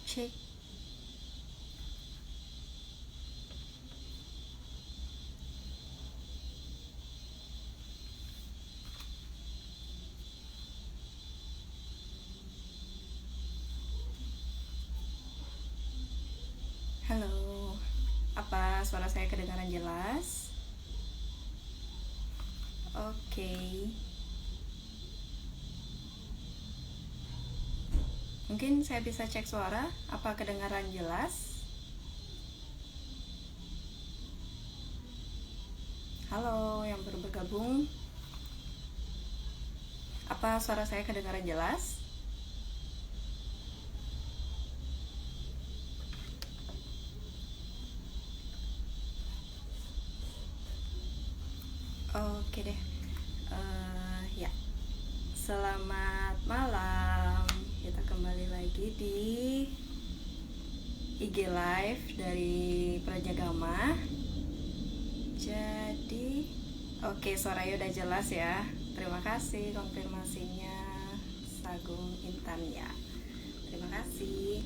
Cek. Halo. Apa suara saya kedengaran jelas? Oke. Mungkin saya bisa cek suara. Apa kedengaran jelas? Halo, yang baru bergabung. Apa suara saya kedengaran jelas? Oke deh. Ya, selamat malam. Kita kembali lagi di IG Live dari Prajagama. Jadi, oke, suaranya udah jelas ya. Terima kasih konfirmasinya, Sagung Intan ya. Terima kasih.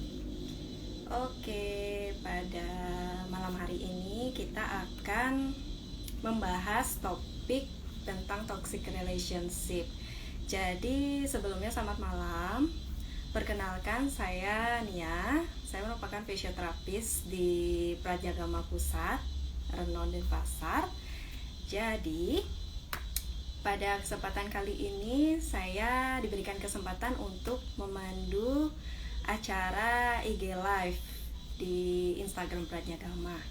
Oke, pada malam hari ini kita akan membahas topik tentang toxic relationship. Jadi sebelumnya selamat malam. Perkenalkan, saya Nia. Saya merupakan fisioterapis di Prajagama Pusat, Renon Denpasar. Jadi pada kesempatan kali ini saya diberikan kesempatan untuk memandu acara IG Live di Instagram Prajagama.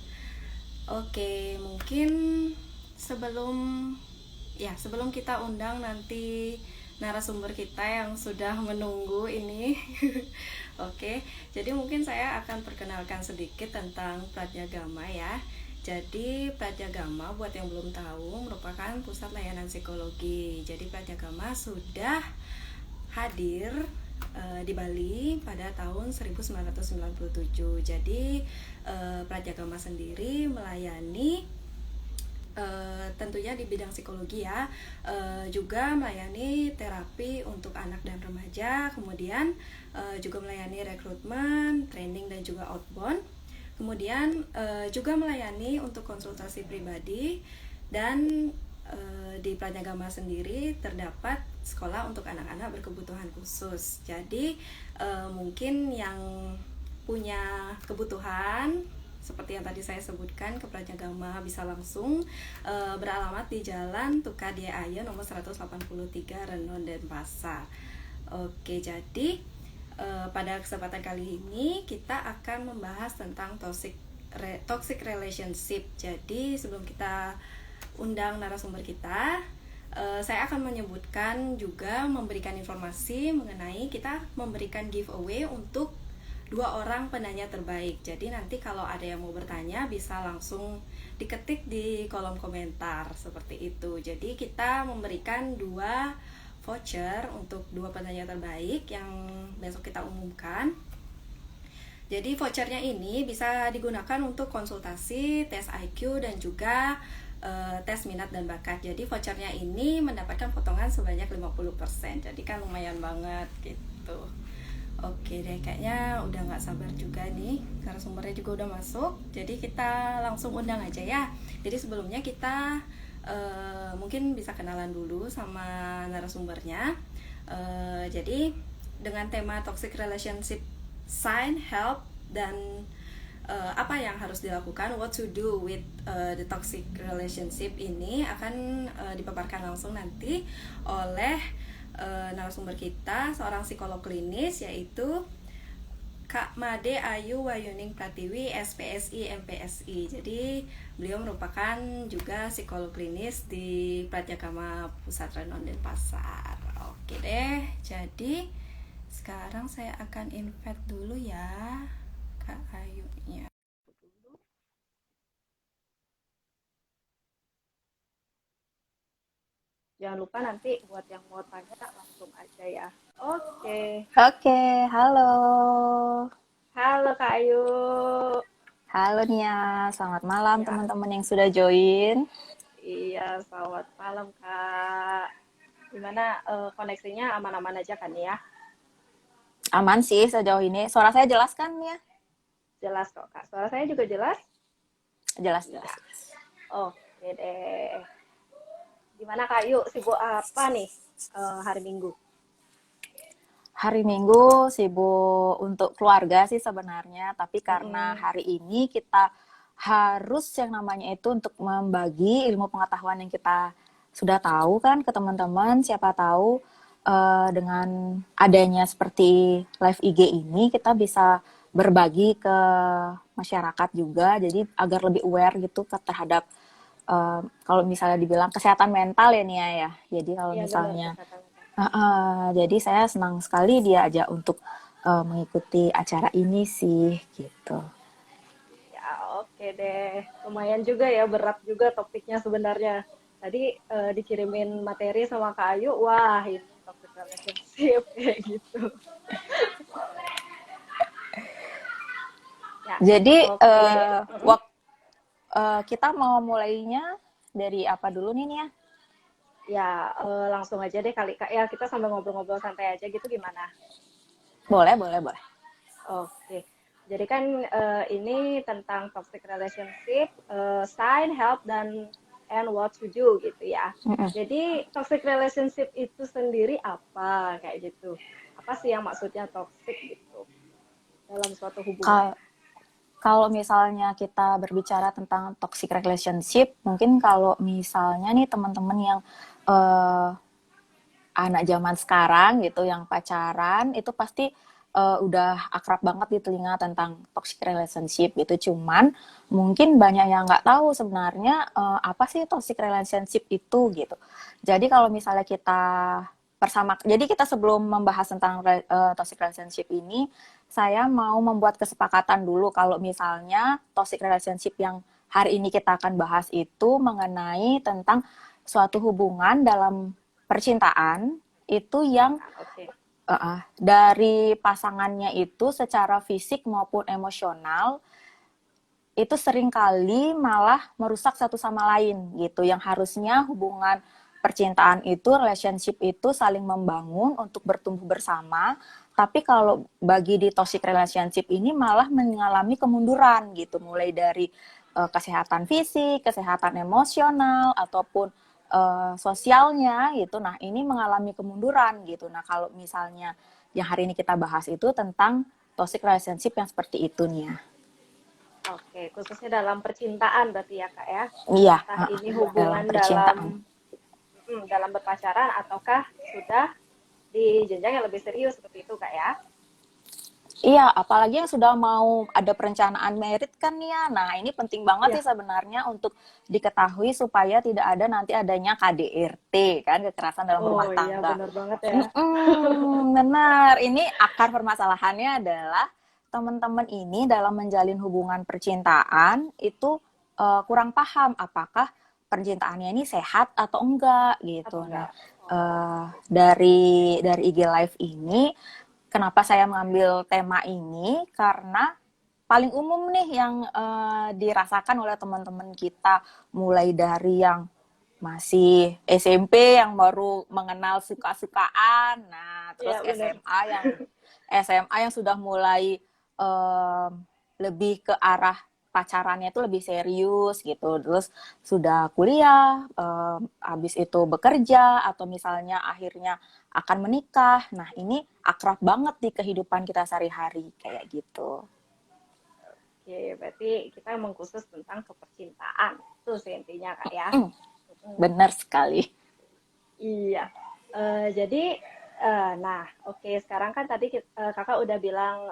Oke, mungkin sebelum sebelum kita undang nanti narasumber kita yang sudah menunggu ini. Oke, jadi mungkin saya akan perkenalkan sedikit tentang Pradyagama ya. Jadi Pradyagama, buat yang belum tahu, merupakan pusat layanan psikologi. Jadi Pradyagama sudah hadir di Bali pada tahun 1997. Jadi Pradyagama sendiri melayani tentunya di bidang psikologi ya, juga melayani terapi untuk anak dan remaja, kemudian juga melayani rekrutmen, training dan juga outbound, kemudian juga melayani untuk konsultasi pribadi, dan di Prajagama sendiri terdapat sekolah untuk anak-anak berkebutuhan khusus. Jadi mungkin yang punya kebutuhan seperti yang tadi saya sebutkan ke Prajagama bisa langsung beralamat di Jalan Tukadya nomor 183 Renon Denpasar. Oke, jadi pada kesempatan kali ini kita akan membahas tentang toxic relationship. Jadi sebelum kita undang narasumber kita, saya akan menyebutkan juga memberikan informasi mengenai kita memberikan giveaway untuk 2 orang penanya terbaik. Jadi nanti kalau ada yang mau bertanya bisa langsung diketik di kolom komentar seperti itu. Jadi kita memberikan 2 voucher untuk 2 penanya terbaik yang besok kita umumkan. Jadi vouchernya ini bisa digunakan untuk konsultasi, tes IQ dan juga tes minat dan bakat. Jadi vouchernya ini mendapatkan potongan sebanyak 50%. Jadi kan lumayan banget gitu. Oke deh, kayaknya udah gak sabar juga nih, karena sumbernya juga udah masuk. Jadi kita langsung undang aja ya. Jadi sebelumnya kita mungkin bisa kenalan dulu sama narasumbernya. Jadi dengan tema toxic relationship sign, help, dan apa yang harus dilakukan, what to do with the toxic relationship, ini akan dipaparkan langsung nanti oleh narasumber kita, seorang psikolog klinis, yaitu Kak Made Ayu Wayuning Pratiwi, SPSI MPSI. Jadi beliau merupakan juga psikolog klinis di Pradyagama Pusat Renon Denpasar. Oke deh, jadi sekarang saya akan invite dulu ya Kak Ayunya. Jangan lupa nanti buat yang mau tanya langsung aja ya. Oke. Oke, halo. Halo Kak Ayu. Halo Nia, selamat malam Ya, teman-teman yang sudah join. iya, selamat malam Kak. Gimana koneksinya aman-aman aja kan ya? Aman sih sejauh ini. Suara saya jelas kan ya? Jelas kok, Kak. Suara saya juga jelas? Jelas, Iya. jelas. Oke deh. Gimana Kak Yu, sibuk apa nih hari Minggu? Hari Minggu sibuk untuk keluarga sih sebenarnya, tapi karena Mm-mm. hari ini kita harus yang namanya itu untuk membagi ilmu pengetahuan yang kita sudah tahu kan ke teman-teman. Siapa tahu dengan adanya seperti live IG ini kita bisa berbagi ke masyarakat juga, jadi agar lebih aware gitu terhadap kalau misalnya dibilang kesehatan mental ya Nia ya. Jadi kalau Iya benar misalnya kesehatan mental. jadi saya senang sekali diajak untuk mengikuti acara ini sih gitu. Ya oke deh. Lumayan juga ya, berat juga topiknya sebenarnya. Tadi dikirimin materi sama Kak Ayu, wah ini toxic relationship kayak gitu. Ya, Jadi oke deh. Mm-mm. kita mau mulainya dari apa dulu nih Nia? Ya, langsung aja deh kali Kak ya, kita sambil ngobrol-ngobrol santai aja gitu gimana? Boleh, boleh, boleh. Oke. Jadi kan ini tentang toxic relationship, sign, help dan and what to do gitu ya. Mm-mm. Jadi toxic relationship itu sendiri apa kayak gitu? Apa sih yang maksudnya toxic gitu dalam suatu hubungan? Ka- Kalau misalnya kita berbicara tentang toxic relationship, mungkin kalau misalnya nih teman-teman yang eh, anak zaman sekarang gitu yang pacaran itu pasti udah akrab banget di telinga tentang toxic relationship gitu. Cuman mungkin banyak yang nggak tahu sebenarnya apa sih toxic relationship itu gitu. Jadi kalau misalnya jadi kita sebelum membahas tentang toxic relationship ini, saya mau membuat kesepakatan dulu kalau misalnya toxic relationship yang hari ini kita akan bahas itu mengenai tentang suatu hubungan dalam percintaan itu yang Nah, oke. dari pasangannya itu secara fisik maupun emosional itu seringkali malah merusak satu sama lain gitu. Yang harusnya hubungan percintaan itu, relationship itu saling membangun untuk bertumbuh bersama. Tapi kalau bagi di toxic relationship ini malah mengalami kemunduran gitu. Mulai dari kesehatan fisik, kesehatan emosional, ataupun sosialnya gitu. Nah ini mengalami kemunduran gitu. Nah kalau misalnya yang hari ini kita bahas itu tentang toxic relationship yang seperti itu nih ya. Oke, khususnya dalam percintaan berarti ya Kak ya. Iya, Entah ini dalam hubungan dalam percintaan. dalam berpacaran ataukah sudah di jenjang yang lebih serius seperti itu Kak ya. Iya, apalagi yang sudah mau ada perencanaan merit kan ya. Nah, ini penting banget Iya. sih sebenarnya untuk diketahui supaya tidak ada nanti adanya KDRT kan, kekerasan dalam Oh rumah iya tangga. benar banget ya. Benar. Ini akar permasalahannya adalah teman-teman ini dalam menjalin hubungan percintaan itu kurang paham apakah percintaannya ini sehat atau enggak Atau gitu. Nah, enggak? Oh, dari IG Live ini kenapa saya mengambil tema ini? Karena paling umum nih yang dirasakan oleh teman-teman kita, mulai dari yang masih SMP yang baru mengenal suka-sukaan, nah terus iya benar. SMA yang sudah mulai lebih ke arah pacarannya itu lebih serius gitu, terus sudah kuliah, habis itu bekerja atau misalnya akhirnya akan menikah. Nah ini akrab banget di kehidupan kita sehari-hari kayak gitu. Oke, berarti kita mengkhusus tentang kepercintaan. Itu sih intinya Kak ya. Mm, Benar sekali. iya. Jadi, nah oke sekarang kan tadi Kakak udah bilang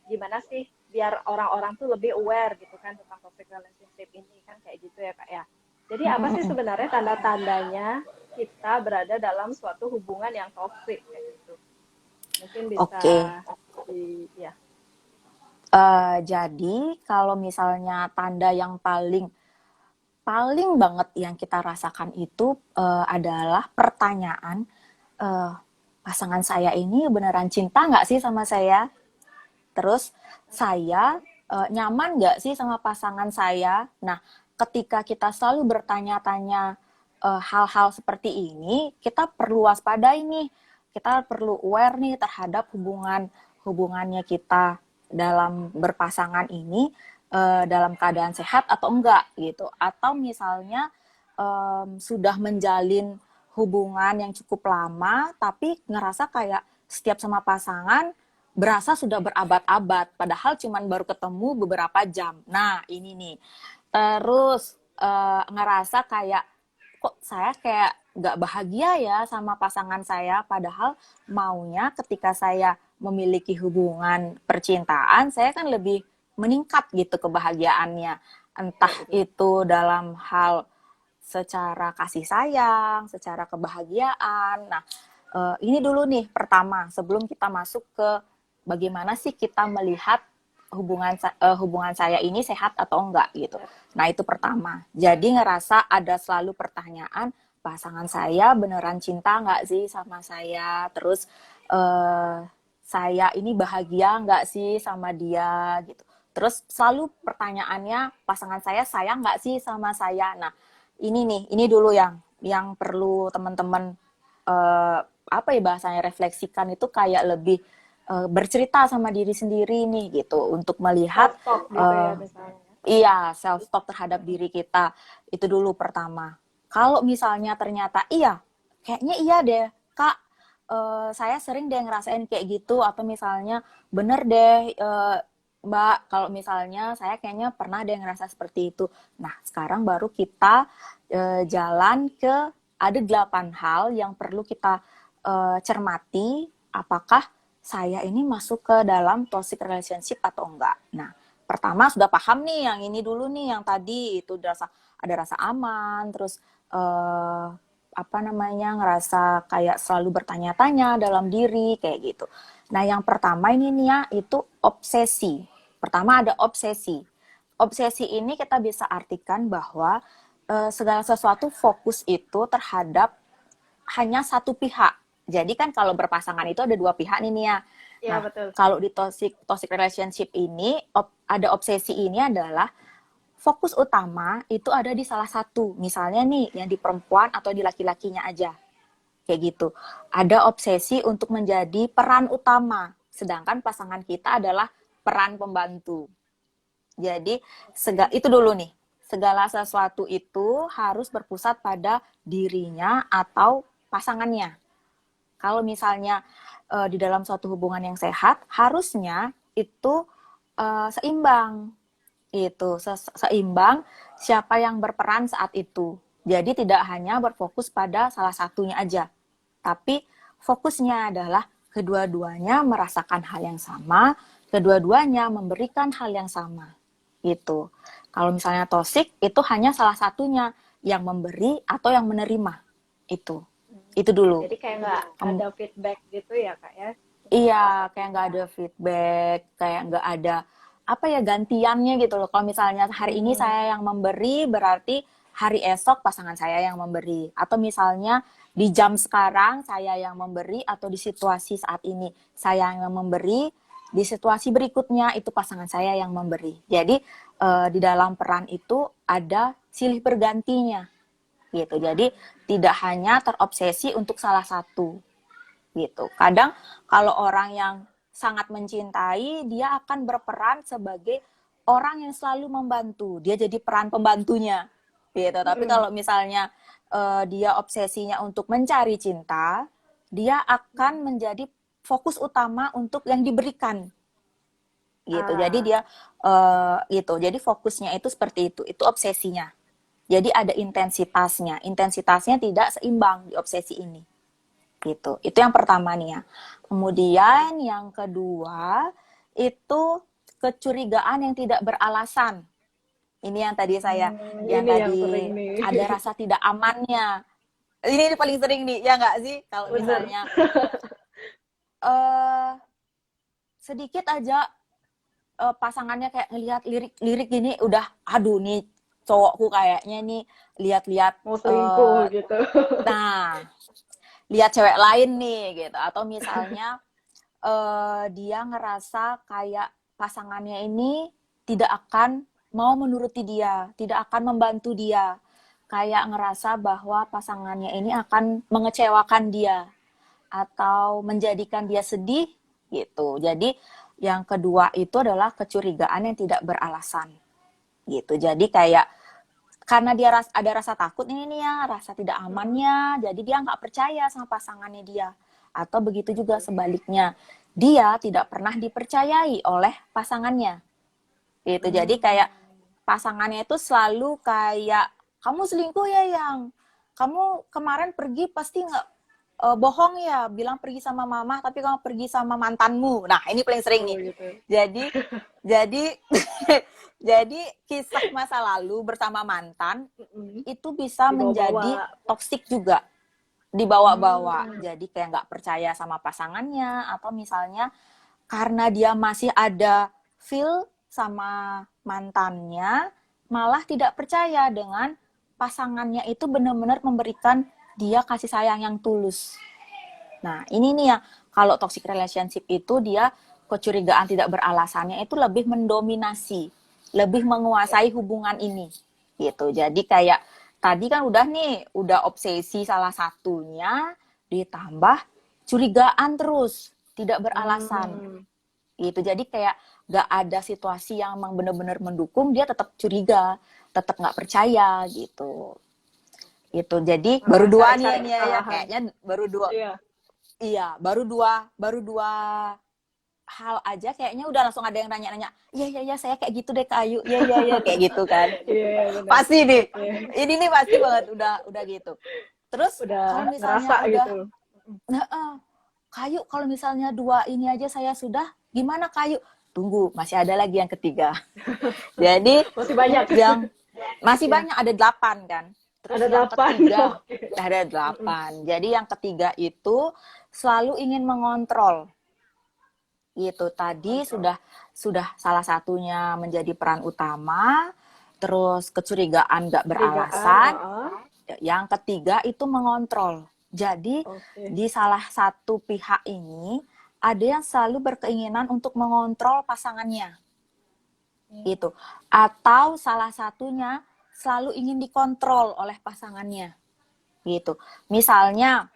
gimana sih biar orang-orang tuh lebih aware gitu kan tentang toxic relationship ini kan kayak gitu ya Kak ya. Jadi apa sih sebenarnya tanda-tandanya kita berada dalam suatu hubungan yang toxic kayak gitu? Mungkin bisa Oke. ya. Jadi kalau misalnya tanda yang paling paling banget yang kita rasakan itu adalah pertanyaan, eh, pasangan saya ini beneran cinta nggak sih sama saya? Terus saya nyaman nggak sih sama pasangan saya? Nah, ketika kita selalu bertanya-tanya hal-hal seperti ini, kita perlu waspada ini. kita perlu aware nih terhadap hubungannya kita dalam berpasangan ini dalam keadaan sehat atau enggak gitu. Atau misalnya sudah menjalin hubungan yang cukup lama tapi ngerasa kayak setiap sama pasangan berasa sudah berabad-abad padahal cuman baru ketemu beberapa jam. Nah, ini nih. Terus ngerasa kayak kok saya kayak nggak bahagia ya sama pasangan saya, padahal maunya ketika saya memiliki hubungan percintaan, saya kan lebih meningkat gitu kebahagiaannya. Entah itu dalam hal secara kasih sayang, secara kebahagiaan. Nah, ini dulu nih pertama, sebelum kita masuk ke bagaimana sih kita melihat hubungan saya ini sehat atau enggak gitu. Nah, itu pertama. Jadi ngerasa ada selalu pertanyaan, pasangan saya beneran cinta nggak sih sama saya? Terus saya ini bahagia nggak sih sama dia gitu. Terus selalu pertanyaannya, pasangan saya sayang nggak sih sama saya? Nah, ini dulu yang perlu teman-teman apa ya bahasanya refleksikan, itu kayak lebih bercerita sama diri sendiri nih gitu untuk melihat Self-talk gitu ya misalnya. iya, self talk terhadap diri kita. Itu dulu pertama. Kalau misalnya ternyata iya, kayaknya iya deh Kak, saya sering deh ngerasain kayak gitu, atau misalnya bener deh Mbak, kalau misalnya saya kayaknya pernah deh ngerasa seperti itu. Nah, sekarang baru kita jalan ke ada 8 hal yang perlu kita cermati, apakah saya ini masuk ke dalam toxic relationship atau enggak. Nah, pertama sudah paham nih yang ini dulu nih, yang tadi itu ada rasa aman, terus apa namanya, ngerasa kayak selalu bertanya-tanya dalam diri kayak gitu. Nah, yang pertama ini nih ya, itu obsesi. Pertama ada obsesi. Obsesi ini kita bisa artikan bahwa segala sesuatu fokus itu terhadap hanya satu pihak. Jadi kan kalau berpasangan itu ada dua pihak nih ya. Iya, Nah, betul. kalau di toxic relationship ini ada obsesi ini adalah fokus utama itu ada di salah satu. Misalnya nih yang di perempuan atau di laki-lakinya aja. Kayak gitu. Ada obsesi untuk menjadi peran utama, sedangkan pasangan kita adalah peran pembantu. Jadi itu dulu nih. Segala sesuatu itu harus berpusat pada dirinya atau pasangannya. Kalau misalnya di dalam suatu hubungan yang sehat, harusnya itu seimbang. Itu seimbang siapa yang berperan saat itu. Jadi tidak hanya berfokus pada salah satunya aja, tapi fokusnya adalah kedua-duanya merasakan hal yang sama, kedua-duanya memberikan hal yang sama. Gitu. Kalau misalnya toxic, itu hanya salah satunya yang memberi atau yang menerima. Itu dulu. Jadi kayak nggak ada feedback gitu ya Kak ya? Iya, kayak nggak ada feedback, kayak nggak ada apa ya gantiannya gitu loh. Kalau misalnya hari ini saya yang memberi, berarti hari esok pasangan saya yang memberi. Atau misalnya di jam sekarang saya yang memberi, atau di situasi saat ini saya yang memberi, di situasi berikutnya itu pasangan saya yang memberi. Jadi di dalam peran itu ada silih bergantinya gitu. Jadi tidak hanya terobsesi untuk salah satu gitu. Kadang kalau orang yang sangat mencintai, dia akan berperan sebagai orang yang selalu membantu. Dia jadi peran pembantunya gitu. Tapi kalau misalnya dia obsesinya untuk mencari cinta, dia akan menjadi fokus utama untuk yang diberikan gitu. Jadi dia gitu. Jadi fokusnya itu seperti itu. Itu obsesinya. Jadi ada intensitasnya. Intensitasnya tidak seimbang di obsesi ini. Gitu. Itu yang pertama nih ya. Kemudian yang kedua itu kecurigaan yang tidak beralasan. Ini yang tadi saya yang tadi ada rasa tidak amannya. Ini paling sering nih, ya nggak sih? Kalau misalnya sedikit aja pasangannya kayak ngelihat lirik gini, udah aduh nih cowokku kayaknya nih lihat-lihat mau selingkuh gitu. Nah, lihat cewek lain nih gitu. Atau misalnya dia ngerasa kayak pasangannya ini tidak akan mau menuruti dia, tidak akan membantu dia, kayak ngerasa bahwa pasangannya ini akan mengecewakan dia. atau menjadikan dia sedih gitu. Jadi yang kedua itu adalah kecurigaan yang tidak beralasan gitu. Jadi kayak karena dia ada rasa takut ini nih ya, rasa tidak amannya, jadi dia nggak percaya sama pasangannya dia. Atau begitu juga sebaliknya, dia tidak pernah dipercayai oleh pasangannya. Gitu. Jadi kayak pasangannya itu selalu kayak, kamu selingkuh ya Yang, kamu kemarin pergi pasti nggak bohong ya, bilang pergi sama mama tapi kamu pergi sama mantanmu. Nah ini paling sering nih. gitu. Jadi jadi kisah masa lalu bersama mantan itu bisa menjadi toksik juga, dibawa-bawa. Jadi kayak nggak percaya sama pasangannya, atau misalnya karena dia masih ada feel sama mantannya, malah tidak percaya dengan pasangannya itu benar-benar memberikan dia kasih sayang yang tulus. Nah, ini nih ya, kalau toxic relationship itu dia kecurigaan tidak beralasannya itu lebih mendominasi, lebih menguasai hubungan ini. Gitu. Jadi kayak tadi kan udah obsesi salah satunya, ditambah curigaan terus, tidak beralasan. Gitu. Jadi kayak gak ada situasi yang emang benar-benar mendukung, dia tetap curiga, tetap gak percaya gitu. Itu jadi baru dua nih ya, kayaknya baru dua. Iya, baru dua hal aja kayaknya udah langsung ada yang nanya-nanya, iya saya kayak gitu deh Kak Ayu, iya kayak gitu kan. Pasti nih, ini nih pasti banget udah gitu. Terus kalau misalnya udah gitu. Kak Ayu, kalau misalnya dua ini aja saya sudah, gimana Kak Ayu? Tunggu, masih ada lagi yang ketiga. Jadi masih banyak banyak, ada 8 kan. Terus ada yang 8. ketiga, ada 8. Jadi yang ketiga itu selalu ingin mengontrol. Gitu. Tadi sudah salah satunya menjadi peran utama, terus kecurigaan gak beralasan. Yang ketiga itu mengontrol. Jadi di salah satu pihak ini ada yang selalu berkeinginan untuk mengontrol pasangannya. Gitu. Atau salah satunya selalu ingin dikontrol oleh pasangannya. Gitu. Misalnya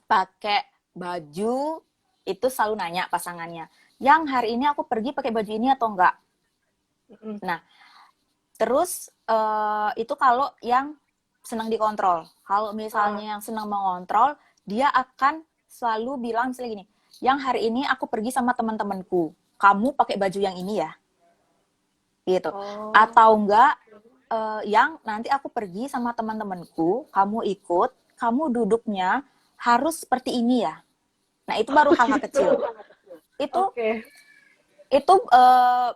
pakai baju itu selalu nanya pasangannya, "Yang hari ini aku pergi pakai baju ini atau enggak?" Nah, terus itu kalau yang senang dikontrol. Kalau misalnya yang senang mengontrol, dia akan selalu bilang misalnya gini, "Yang hari ini aku pergi sama teman-temanku, kamu pakai baju yang ini ya." Gitu. Atau enggak, yang nanti aku pergi sama teman-temanku, kamu ikut, kamu duduknya harus seperti ini ya. Nah, itu baru hal-hal kecil. Itu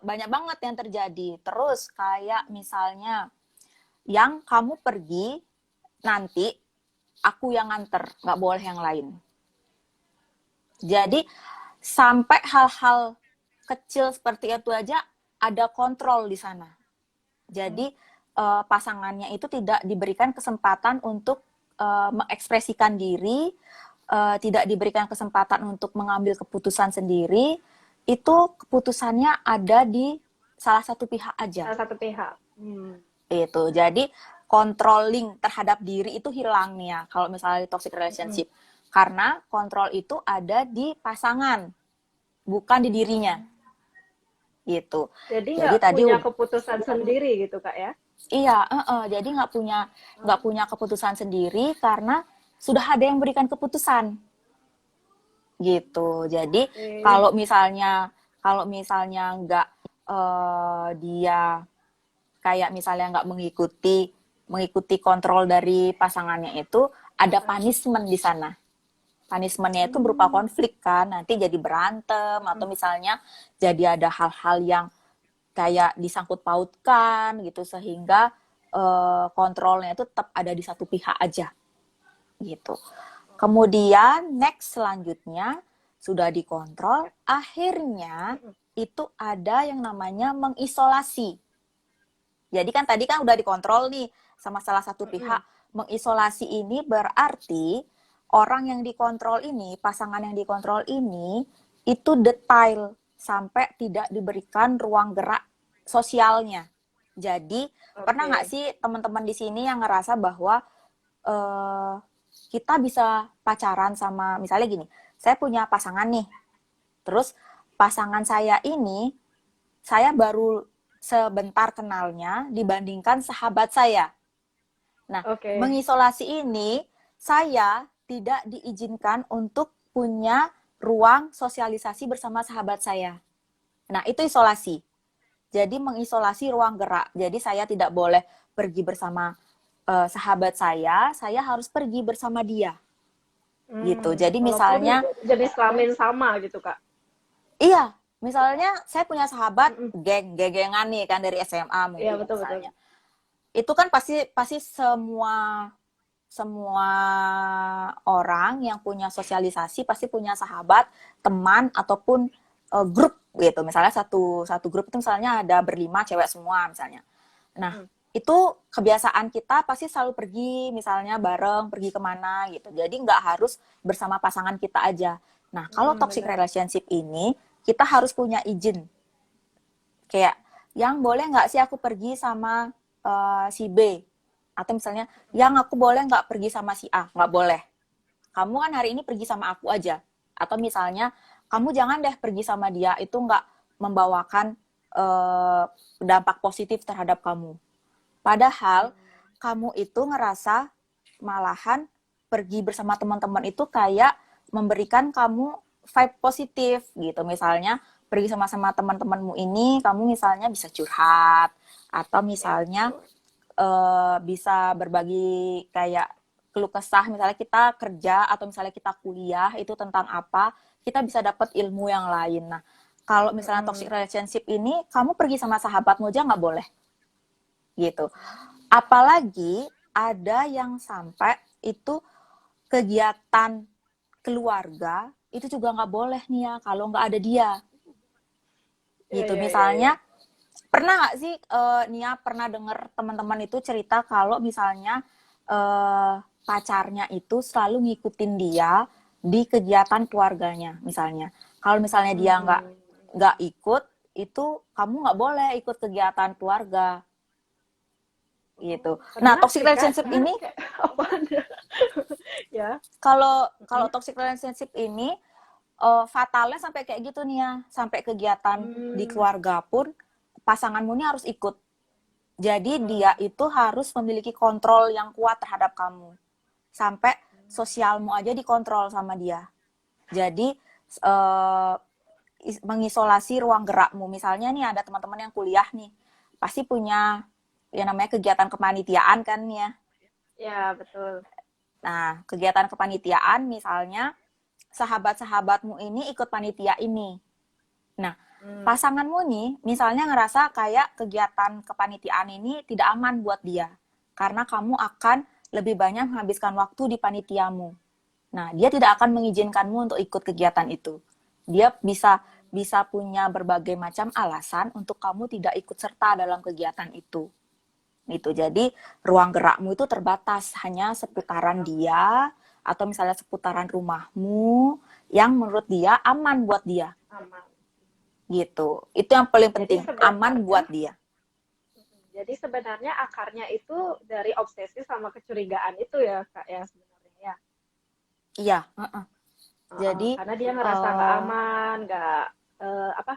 banyak banget yang terjadi. Terus kayak misalnya, yang kamu pergi, nanti aku yang nganter, nggak boleh yang lain. Jadi, sampai hal-hal kecil seperti itu aja, ada kontrol di sana. Jadi, pasangannya itu tidak diberikan kesempatan untuk mengekspresikan diri, tidak diberikan kesempatan untuk mengambil keputusan sendiri, itu keputusannya ada di salah satu pihak aja. Salah satu pihak. Itu. Jadi controlling terhadap diri itu hilang nih ya kalau misalnya di toxic relationship. Karena kontrol itu ada di pasangan, bukan di dirinya. Gitu. Jadi nggak punya keputusan sendiri gitu Kak ya? Iya, jadi nggak punya keputusan sendiri karena sudah ada yang berikan keputusan, gitu. Jadi kalau misalnya nggak dia kayak misalnya nggak mengikuti kontrol dari pasangannya itu, ada punishment di sana. Punishment-nya itu berupa konflik kan, nanti jadi berantem atau misalnya jadi ada hal-hal yang kayak disangkut pautkan gitu sehingga kontrolnya itu tetap ada di satu pihak aja gitu. Kemudian next selanjutnya sudah dikontrol, akhirnya itu ada yang namanya mengisolasi. Jadi kan tadi kan udah dikontrol nih sama salah satu pihak. Mengisolasi ini berarti orang yang dikontrol ini, pasangan yang dikontrol ini itu detail sampai tidak diberikan ruang gerak sosialnya. Jadi pernah nggak sih teman-teman di sini yang ngerasa bahwa kita bisa pacaran sama, misalnya gini, saya punya pasangan nih, terus pasangan saya ini, saya baru sebentar kenalnya dibandingkan sahabat saya. Nah, Oke. mengisolasi ini, saya tidak diizinkan untuk punya ruang sosialisasi bersama sahabat saya. Nah, itu isolasi. Jadi mengisolasi ruang gerak. Jadi saya tidak boleh pergi bersama sahabat saya harus pergi bersama dia. Gitu. Jadi Walaupun misalnya, jenis kelamin sama gitu, Kak. iya, misalnya saya punya sahabat Mm-mm. gengan nih kan dari SMA Iya, mungkin betul betul. misalnya. Itu kan pasti pasti semua semua orang yang punya sosialisasi pasti punya sahabat, teman ataupun grup gitu. Misalnya satu grup itu misalnya ada berlima cewek semua misalnya. Nah, Mm. itu kebiasaan kita pasti selalu pergi misalnya bareng pergi kemana gitu. Jadi nggak harus bersama pasangan kita aja. Nah, kalau toxic Benar. relationship ini kita harus punya izin. Kayak yang boleh nggak sih aku pergi sama si B, atau misalnya yang aku boleh nggak pergi sama si A, nggak boleh, kamu kan hari ini pergi sama aku aja, atau misalnya kamu jangan deh pergi sama dia, itu nggak membawakan dampak positif terhadap kamu, padahal kamu itu ngerasa malahan pergi bersama teman-teman itu kayak memberikan kamu vibe positif gitu. Misalnya pergi sama-sama teman-temanmu ini, kamu misalnya bisa curhat atau Ya, misalnya betul. bisa berbagi kayak keluh kesah, misalnya kita kerja atau misalnya kita kuliah itu tentang apa, kita bisa dapat ilmu yang lain. Nah, kalau misalnya toxic Mm-mm. relationship ini, kamu pergi sama sahabatmu aja nggak boleh gitu. Apalagi ada yang sampai itu kegiatan keluarga itu juga nggak boleh nih ya kalau nggak ada dia Iya, gitu. iya, iya, iya. Misalnya pernah nggak sih Nia pernah dengar teman-teman itu cerita kalau misalnya eh, pacarnya itu selalu ngikutin dia di kegiatan keluarganya misalnya. Kalau misalnya dia Hmm. nggak ikut, itu kamu nggak boleh ikut kegiatan keluarga gitu. Nah, Pernah toxic sih, Kak. relationship Cuman ini, kayak apaan ya? Ya. kalau kalau Mm-mm. toxic relationship ini fatalnya sampai kayak gitu nih ya, sampai kegiatan di Hmm. keluarga pun pasanganmu ini harus ikut. Jadi dia Hmm. itu harus memiliki kontrol yang kuat terhadap kamu. Sampai sosialmu aja dikontrol sama dia. Jadi eh, mengisolasi ruang gerakmu. Misalnya nih ada teman-teman yang kuliah nih, pasti punya yang namanya kegiatan kepanitiaan kan ya. Ya, betul. Nah, kegiatan kepanitiaan misalnya sahabat-sahabatmu ini ikut panitia ini. Nah, Hmm. pasanganmu nih misalnya ngerasa kayak kegiatan kepanitiaan ini tidak aman buat dia. Karena kamu akan lebih banyak menghabiskan waktu di panitiamu. Nah, dia tidak akan mengizinkanmu untuk ikut kegiatan itu. Dia bisa punya berbagai macam alasan untuk kamu tidak ikut serta dalam kegiatan itu. Gitu. Jadi, ruang gerakmu itu terbatas hanya seputaran dia atau misalnya seputaran rumahmu yang menurut dia aman buat dia. Aman. Gitu. Itu yang paling Jadi penting, aman sebenarnya, buat dia. jadi sebenarnya akarnya itu dari obsesi sama kecurigaan itu ya, Kak, ya sebenarnya ya. Iya, jadi Karena dia ngerasa nggak uh, aman, apa,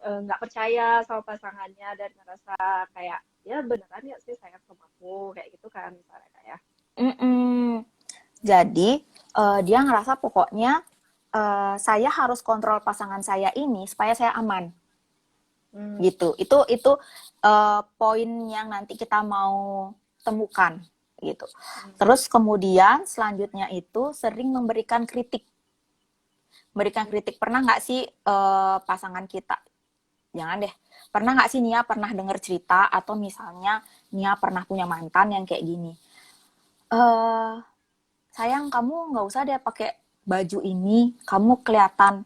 nggak percaya sama pasangannya dan ngerasa kayak ya beneran ya sih sayang sama aku kayak gitu kan misalnya kayak. jadi dia ngerasa pokoknya saya harus kontrol pasangan saya ini supaya saya aman. Hmm. Gitu. Itu poin yang nanti kita mau temukan gitu. Terus kemudian selanjutnya itu sering memberikan kritik. Memberikan kritik, pernah nggak sih pasangan kita? Jangan deh. Pernah nggak sih Nia pernah dengar cerita atau misalnya Nia pernah punya mantan yang kayak gini? Eh sayang kamu nggak usah deh pakai baju ini, kamu kelihatan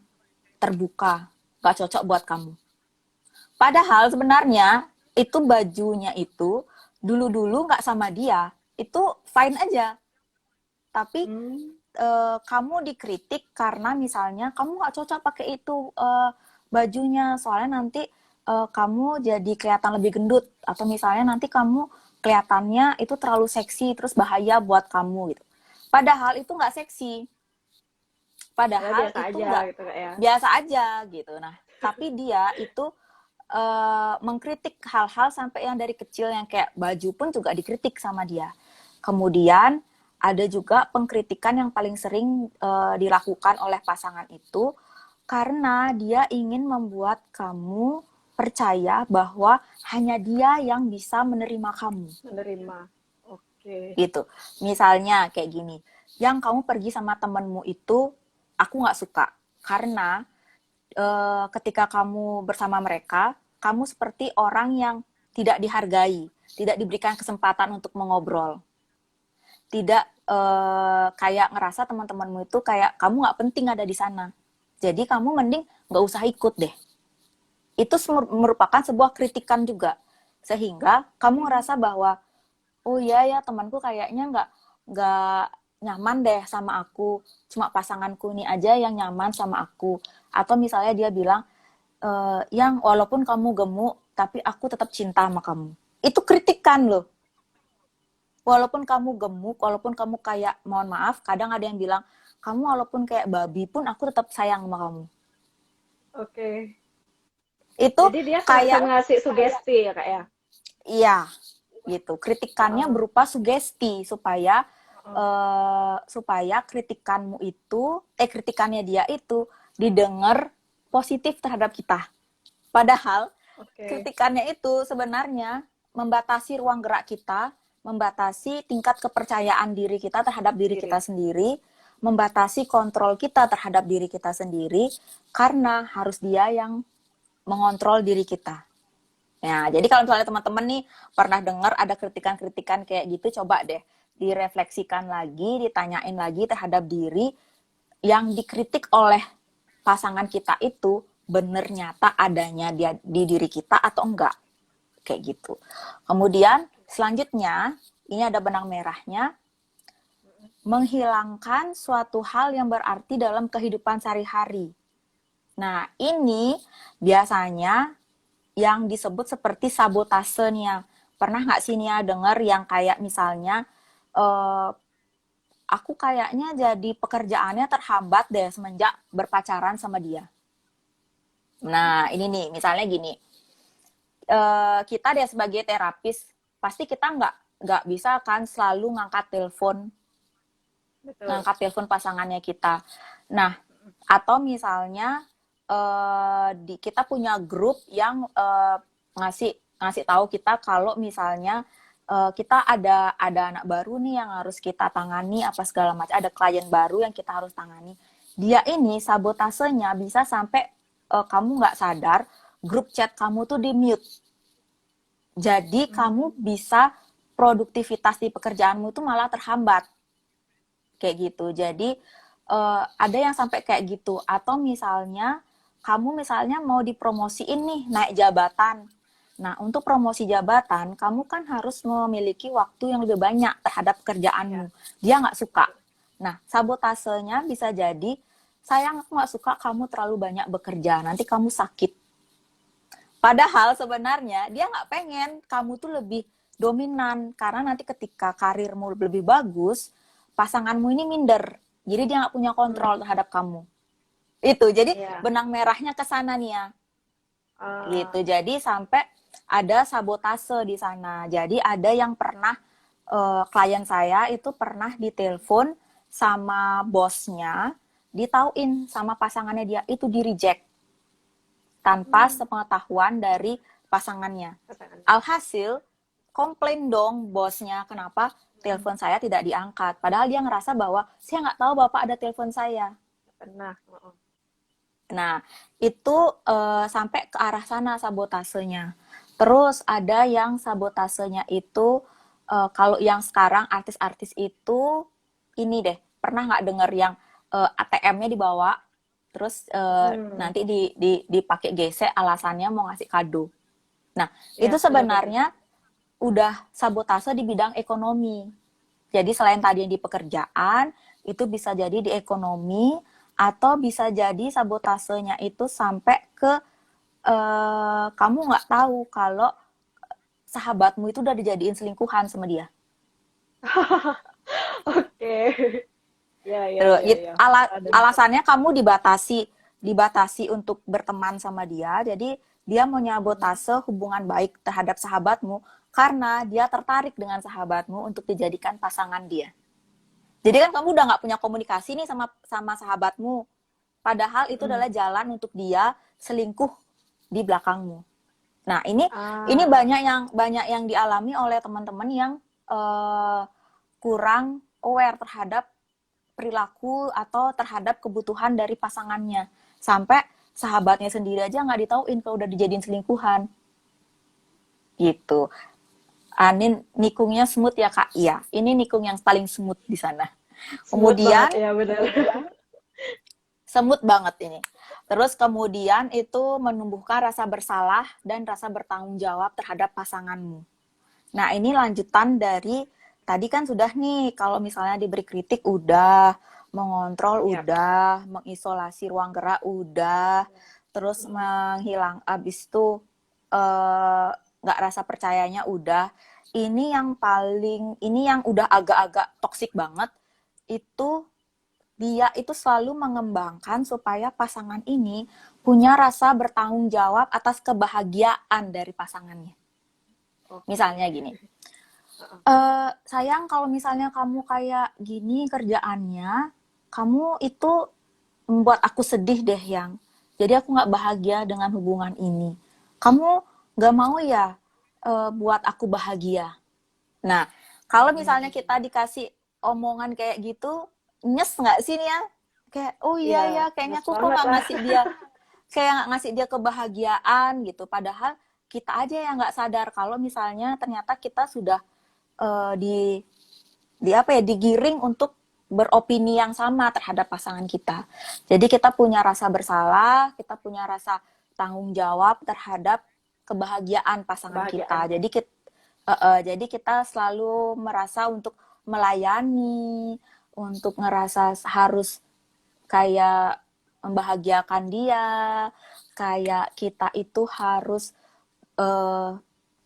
terbuka, nggak cocok buat kamu. Padahal sebenarnya itu bajunya itu dulu-dulu nggak sama dia, itu fine aja. Tapi Hmm. kamu dikritik karena misalnya kamu nggak cocok pakai itu bajunya, soalnya nanti kamu jadi kelihatan lebih gendut, atau misalnya nanti kamu kelihatannya itu terlalu seksi terus bahaya buat kamu gitu. Padahal itu nggak seksi. Ya Padahal biasa itu aja nggak, gitu Kak ya. biasa aja gitu. Nah, tapi dia itu mengkritik hal-hal sampai yang dari kecil, yang kayak baju pun juga dikritik sama dia. Kemudian ada juga pengkritikan yang paling sering dilakukan oleh pasangan itu karena dia ingin membuat kamu percaya bahwa hanya dia yang bisa menerima kamu. Menerima. Oke. Gitu. Misalnya kayak gini, yang kamu pergi sama temenmu itu aku nggak suka karena ketika kamu bersama mereka, kamu seperti orang yang tidak dihargai, tidak diberikan kesempatan untuk mengobrol, tidak kayak ngerasa teman-temanmu itu kayak kamu nggak penting ada di sana. Jadi kamu mending nggak usah ikut deh. Itu merupakan sebuah kritikan juga, sehingga kamu ngerasa bahwa oh iya ya temanku kayaknya nggak nyaman deh sama aku, cuma pasanganku ini aja yang nyaman sama aku. Atau misalnya dia bilang yang walaupun kamu gemuk tapi aku tetap cinta sama kamu. Itu kritikan loh. Walaupun kamu gemuk, walaupun kamu kayak, mohon maaf, kadang ada yang bilang kamu walaupun kayak babi pun aku tetap sayang sama kamu. Oke. Itu Jadi dia semacam kayak ngasih sugesti ya Kak ya. iya gitu. Kritikannya berupa sugesti supaya supaya kritikannya dia itu didengar positif terhadap kita. Padahal Oke. kritikannya itu sebenarnya membatasi ruang gerak kita, membatasi tingkat kepercayaan diri kita terhadap diri kita sendiri, membatasi kontrol kita terhadap diri kita sendiri, karena harus dia yang mengontrol diri kita. Ya, jadi kalau misalnya teman-teman nih pernah dengar ada kritikan-kritikan kayak gitu, coba deh direfleksikan lagi, ditanyain lagi terhadap diri yang dikritik oleh pasangan kita itu bener nyata adanya di diri kita atau enggak. Kayak gitu. Kemudian selanjutnya, ini ada benang merahnya, menghilangkan suatu hal yang berarti dalam kehidupan sehari-hari. Nah, ini biasanya yang disebut seperti sabotase nih. Pernah nggak sih Nia dengar yang kayak misalnya, aku kayaknya jadi pekerjaannya terhambat deh semenjak berpacaran sama dia. Nah, ini nih, misalnya gini, kita deh sebagai terapis, pasti kita nggak bisa kan selalu ngangkat telepon pasangannya kita. Nah, atau misalnya kita punya grup yang ngasih tahu kita kalau misalnya kita ada anak baru nih yang harus kita tangani apa segala macam, ada klien baru yang kita harus tangani. Dia ini sabotasenya bisa sampai kamu nggak sadar grup chat kamu tuh di mute. Jadi kamu bisa produktivitas di pekerjaanmu tuh malah terhambat. Kayak gitu. Jadi ada yang sampai kayak gitu. Atau misalnya kamu misalnya mau dipromosiin nih, naik jabatan. Nah, untuk promosi jabatan, kamu kan harus memiliki waktu yang lebih banyak terhadap kerjaanmu. Dia nggak suka. Nah, sabotasenya bisa jadi, sayang aku nggak suka kamu terlalu banyak bekerja, nanti kamu sakit. Padahal sebenarnya dia nggak pengen kamu tuh lebih dominan, karena nanti ketika karirmu lebih bagus, pasanganmu ini minder. Jadi dia nggak punya kontrol terhadap kamu. Itu, jadi benang merahnya ke sana nih ya. Gitu, jadi sampai ada sabotase di sana. Jadi ada yang pernah, klien saya itu pernah ditelepon sama bosnya, ditauin sama pasangannya dia, itu di-reject. Tanpa sepengetahuan dari pasangannya. Alhasil, komplain dong bosnya, kenapa telepon saya tidak diangkat. Padahal dia ngerasa bahwa, saya nggak tahu Bapak ada telepon saya. Nah, itu sampai ke arah sana sabotasenya. Terus ada yang sabotasenya itu, kalau yang sekarang artis-artis itu, ini deh, pernah nggak denger yang ATM-nya dibawa, terus nanti dipakai gesek alasannya mau ngasih kado. Nah, itu sebenarnya udah sabotase di bidang ekonomi. Jadi selain tadi yang di pekerjaan, itu bisa jadi di ekonomi, atau bisa jadi sabotasenya itu sampai ke kamu nggak tahu kalau sahabatmu itu udah dijadiin selingkuhan sama dia. Oke. iya, Terus iya, iya. Ada. alasannya kamu dibatasi untuk berteman sama dia. Jadi dia mau nyabotase hubungan baik terhadap sahabatmu karena dia tertarik dengan sahabatmu untuk dijadikan pasangan dia. Jadi kan kamu udah nggak punya komunikasi nih sama sahabatmu. Padahal itu adalah jalan untuk dia selingkuh di belakangmu. Nah, ini banyak yang dialami oleh teman-teman yang kurang aware terhadap perilaku atau terhadap kebutuhan dari pasangannya. Sampai sahabatnya sendiri aja nggak ditauin kalau udah dijadiin selingkuhan. Gitu. Anin nikungnya smooth ya Kak? Iya, ini nikung yang paling smooth di sana. Kemudian, ya benar. semut banget ini. Terus kemudian itu menumbuhkan rasa bersalah dan rasa bertanggung jawab terhadap pasanganmu. Nah, ini lanjutan dari tadi kan sudah nih, kalau misalnya diberi kritik udah, mengontrol udah, mengisolasi ruang gerak udah, terus menghilang abis itu nggak rasa percayanya udah. Ini yang udah agak-agak toksik banget, itu dia itu selalu mengembangkan supaya pasangan ini punya rasa bertanggung jawab atas kebahagiaan dari pasangannya. Misalnya gini, sayang kalau misalnya kamu kayak gini kerjaannya, kamu itu membuat aku sedih deh yang. Jadi aku nggak bahagia dengan hubungan ini. Kamu nggak mau ya buat aku bahagia. Nah, kalau misalnya kita dikasih omongan kayak gitu, nyes nggak sih nih ya? Kayak, oh iya ya, kayaknya aku kok nggak ngasih dia, kayak nggak ngasih dia kebahagiaan gitu. Padahal kita aja yang nggak sadar kalau misalnya ternyata kita sudah digiring untuk beropini yang sama terhadap pasangan kita. Jadi kita punya rasa bersalah, kita punya rasa tanggung jawab terhadap kebahagiaan pasangan kita. Jadi kita selalu merasa untuk melayani, untuk ngerasa harus kayak membahagiakan dia, kayak kita itu harus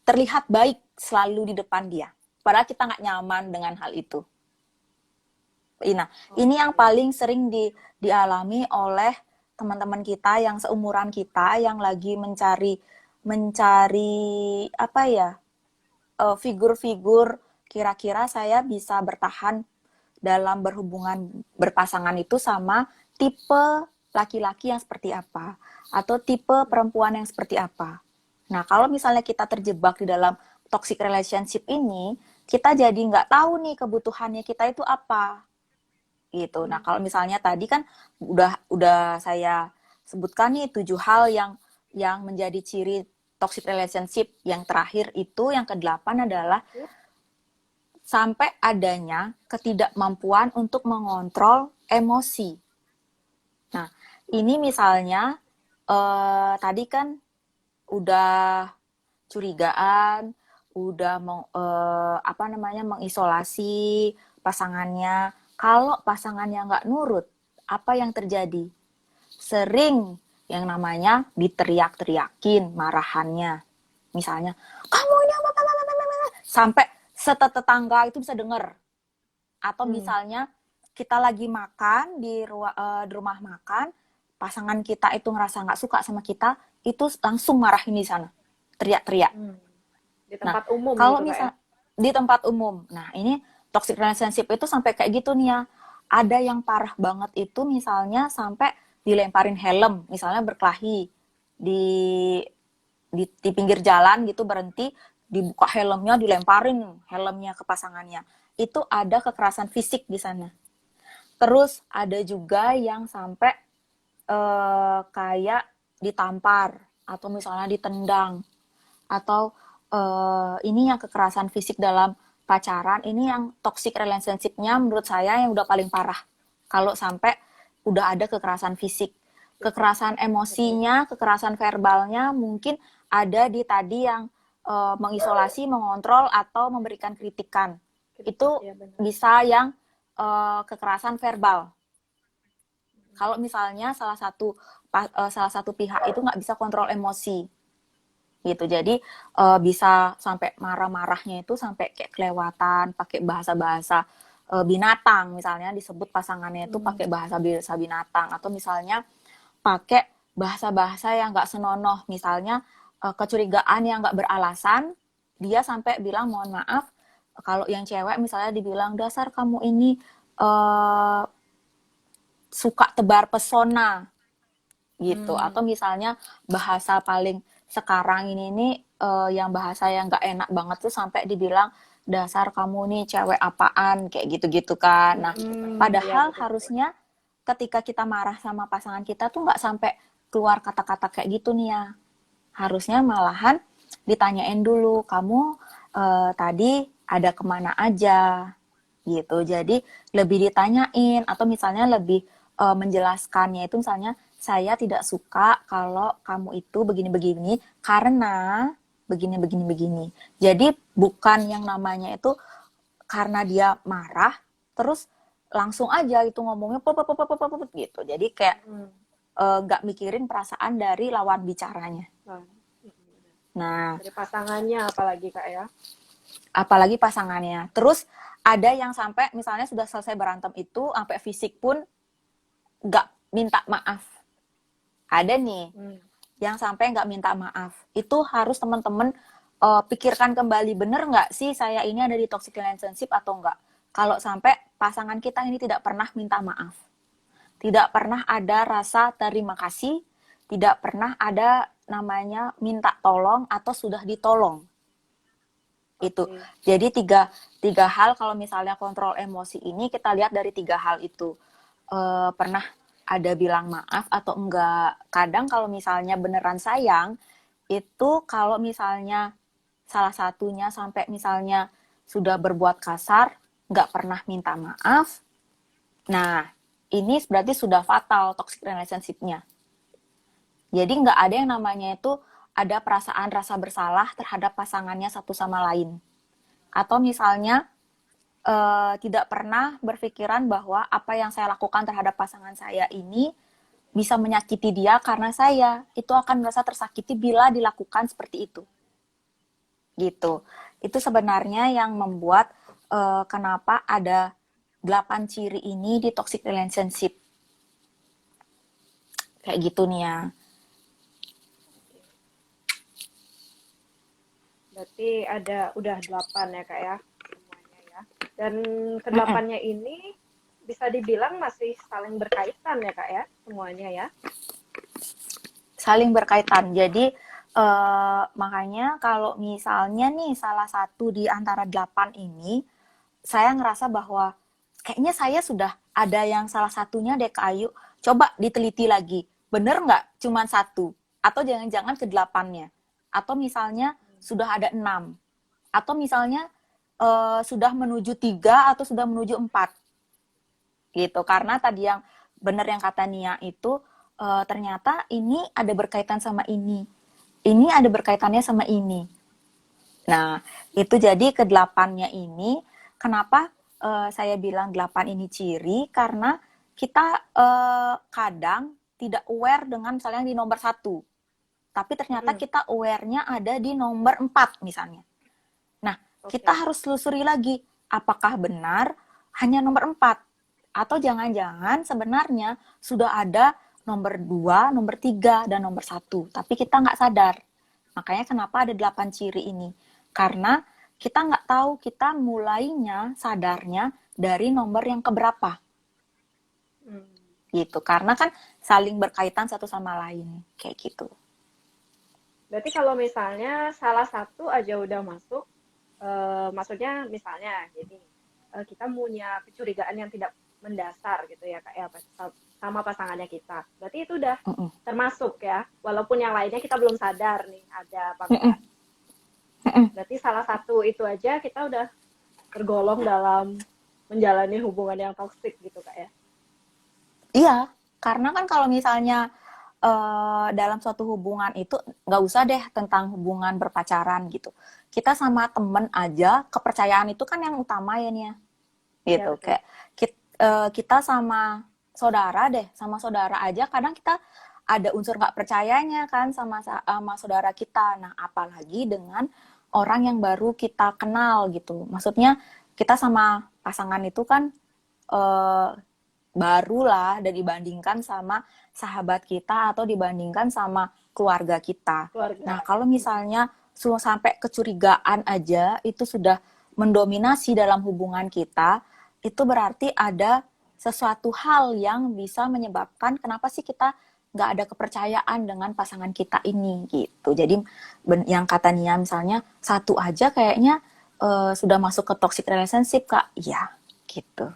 terlihat baik selalu di depan dia. Padahal kita nggak nyaman dengan hal itu. Nah, ini yang paling sering dialami oleh teman-teman kita yang seumuran kita yang lagi mencari apa ya, figur-figur kira-kira saya bisa bertahan dalam berhubungan berpasangan itu sama tipe laki-laki yang seperti apa atau tipe perempuan yang seperti apa. Nah, kalau misalnya kita terjebak di dalam toxic relationship ini, kita jadi nggak tahu nih kebutuhannya kita itu apa. Gitu. Nah, kalau misalnya tadi kan udah saya sebutkan nih 7 hal yang menjadi ciri toxic relationship. Yang terakhir itu, yang ke-8 adalah sampai adanya ketidakmampuan untuk mengontrol emosi. Nah, ini misalnya tadi kan udah curigaan, udah mengisolasi pasangannya. Kalau pasangannya nggak nurut, apa yang terjadi? Sering yang namanya diteriak-teriakin marahannya. Misalnya, kamu ini apa? Sampai setetangga itu bisa dengar. Atau misalnya kita lagi makan di rumah makan, pasangan kita itu ngerasa nggak suka sama kita, itu langsung marahin di sana, teriak-teriak. Di tempat umum. Kalau gitu, misal di tempat umum, nah ini toxic relationship itu sampai kayak gitu nih ya. Ada yang parah banget itu misalnya sampai dilemparin helm, misalnya berkelahi di pinggir jalan gitu, berhenti, dibuka helmnya, dilemparin helmnya ke pasangannya. Itu ada kekerasan fisik di sana. Terus ada juga yang sampai kayak ditampar atau misalnya ditendang, atau ini yang kekerasan fisik dalam pacaran. Ini yang toxic relationship-nya menurut saya yang udah paling parah. Kalau sampai udah ada kekerasan fisik, kekerasan emosinya, kekerasan verbalnya mungkin ada di tadi yang mengisolasi, mengontrol, atau memberikan kritikan. Itu bisa yang kekerasan verbal. Kalau misalnya salah satu pihak itu nggak bisa kontrol emosi, gitu. Jadi bisa sampai marah-marahnya itu sampai kayak kelewatan, pakai bahasa-bahasa binatang, misalnya disebut pasangannya itu pakai bahasa binatang, atau misalnya pakai bahasa-bahasa yang nggak senonoh, misalnya kecurigaan yang nggak beralasan, dia sampai bilang mohon maaf, kalau yang cewek misalnya dibilang dasar kamu ini eh, suka tebar pesona gitu, atau misalnya bahasa paling sekarang ini nih yang bahasa yang nggak enak banget tuh sampai dibilang dasar kamu nih cewek apaan kayak gitu-gitu kan. Nah, Ya padahal betul betul. harusnya ketika kita marah sama pasangan kita tuh nggak sampai keluar kata-kata kayak gitu nih ya. Harusnya malahan ditanyain dulu, kamu tadi ada kemana aja gitu. Jadi lebih ditanyain, atau misalnya lebih menjelaskannya itu misalnya saya tidak suka kalau kamu itu begini-begini karena begini-begini-begini. Jadi bukan yang namanya itu karena dia marah terus langsung aja itu ngomongnya gitu. Jadi kayak nggak mikirin perasaan dari lawan bicaranya. Nah, Nah, dari pasangannya apalagi Kak ya. apalagi pasangannya. Terus ada yang sampai misalnya sudah selesai berantem itu sampai fisik pun nggak minta maaf. Ada nih yang sampai nggak minta maaf. Itu harus teman-teman pikirkan kembali, bener nggak sih saya ini ada di toxic relationship atau enggak. Kalau sampai pasangan kita ini tidak pernah minta maaf, tidak pernah ada rasa terima kasih, tidak pernah ada namanya minta tolong atau sudah ditolong. Itu. Jadi tiga hal kalau misalnya kontrol emosi ini kita lihat dari tiga hal itu. Pernah ada bilang maaf atau enggak. Kadang kalau misalnya beneran sayang, itu kalau misalnya salah satunya sampai misalnya sudah berbuat kasar, nggak pernah minta maaf. Nah, ini berarti sudah fatal toxic relationship-nya. Jadi nggak ada yang namanya itu ada perasaan rasa bersalah terhadap pasangannya satu sama lain. Atau misalnya tidak pernah berpikiran bahwa apa yang saya lakukan terhadap pasangan saya ini bisa menyakiti dia karena saya itu akan merasa tersakiti bila dilakukan seperti itu. Gitu. Itu sebenarnya yang membuat kenapa ada 8 ciri ini di toxic relationship. Kayak gitu nih ya. Berarti udah 8 ya Kak ya semuanya ya. Dan kedelapannya ini bisa dibilang masih saling berkaitan ya Kak ya semuanya ya. Saling berkaitan. Jadi makanya kalau misalnya nih salah satu di antara 8 ini, saya ngerasa bahwa kayaknya saya sudah ada yang salah satunya deh Kak Ayu. Coba diteliti lagi. Bener nggak cuma satu? Atau jangan-jangan ke-8-nya? Atau misalnya sudah ada 6? Atau misalnya sudah menuju 3 atau sudah menuju 4? Gitu. Karena tadi yang bener yang kata Nia itu ternyata ini ada berkaitan sama ini. Ini ada berkaitannya sama ini. Nah, itu jadi ke-8-nya ini, kenapa saya bilang 8 ini ciri, karena kita kadang tidak aware dengan misalnya di nomor 1. Tapi ternyata kita aware-nya ada di nomor 4 misalnya. Nah, kita harus telusuri lagi, apakah benar hanya nomor 4? Atau jangan-jangan sebenarnya sudah ada nomor 2, nomor 3, dan nomor 1. Tapi kita nggak sadar. Makanya kenapa ada 8 ciri ini. Karena kita nggak tahu kita mulainya sadarnya dari nomor yang keberapa. Gitu. Karena kan saling berkaitan satu sama lain. Kayak gitu. Berarti kalau misalnya salah satu aja udah masuk, maksudnya misalnya jadi kita punya kecurigaan yang tidak mendasar gitu ya Kak ya sama pasangannya kita. Berarti itu udah termasuk ya, walaupun yang lainnya kita belum sadar nih ada apa enggak. Berarti salah satu itu aja kita udah tergolong dalam menjalani hubungan yang toksik gitu Kak ya. Iya, karena kan kalau misalnya dalam suatu hubungan itu nggak usah deh tentang hubungan berpacaran gitu. Kita sama temen aja, kepercayaan itu kan yang utama ya Nia. Gitu, ya, kayak kita sama saudara deh, sama saudara aja kadang kita ada unsur nggak percayanya kan sama saudara kita. Nah, apalagi dengan orang yang baru kita kenal gitu. Maksudnya kita sama pasangan itu kan eh, barulah dan dibandingkan sama sahabat kita atau dibandingkan sama keluarga kita. Keluarga. Nah, kalau misalnya sampai kecurigaan aja itu sudah mendominasi dalam hubungan kita, itu berarti ada sesuatu hal yang bisa menyebabkan kenapa sih kita nggak ada kepercayaan dengan pasangan kita ini gitu. Jadi yang kata Nia misalnya satu aja kayaknya sudah masuk ke toxic relationship Kak, iya gitu.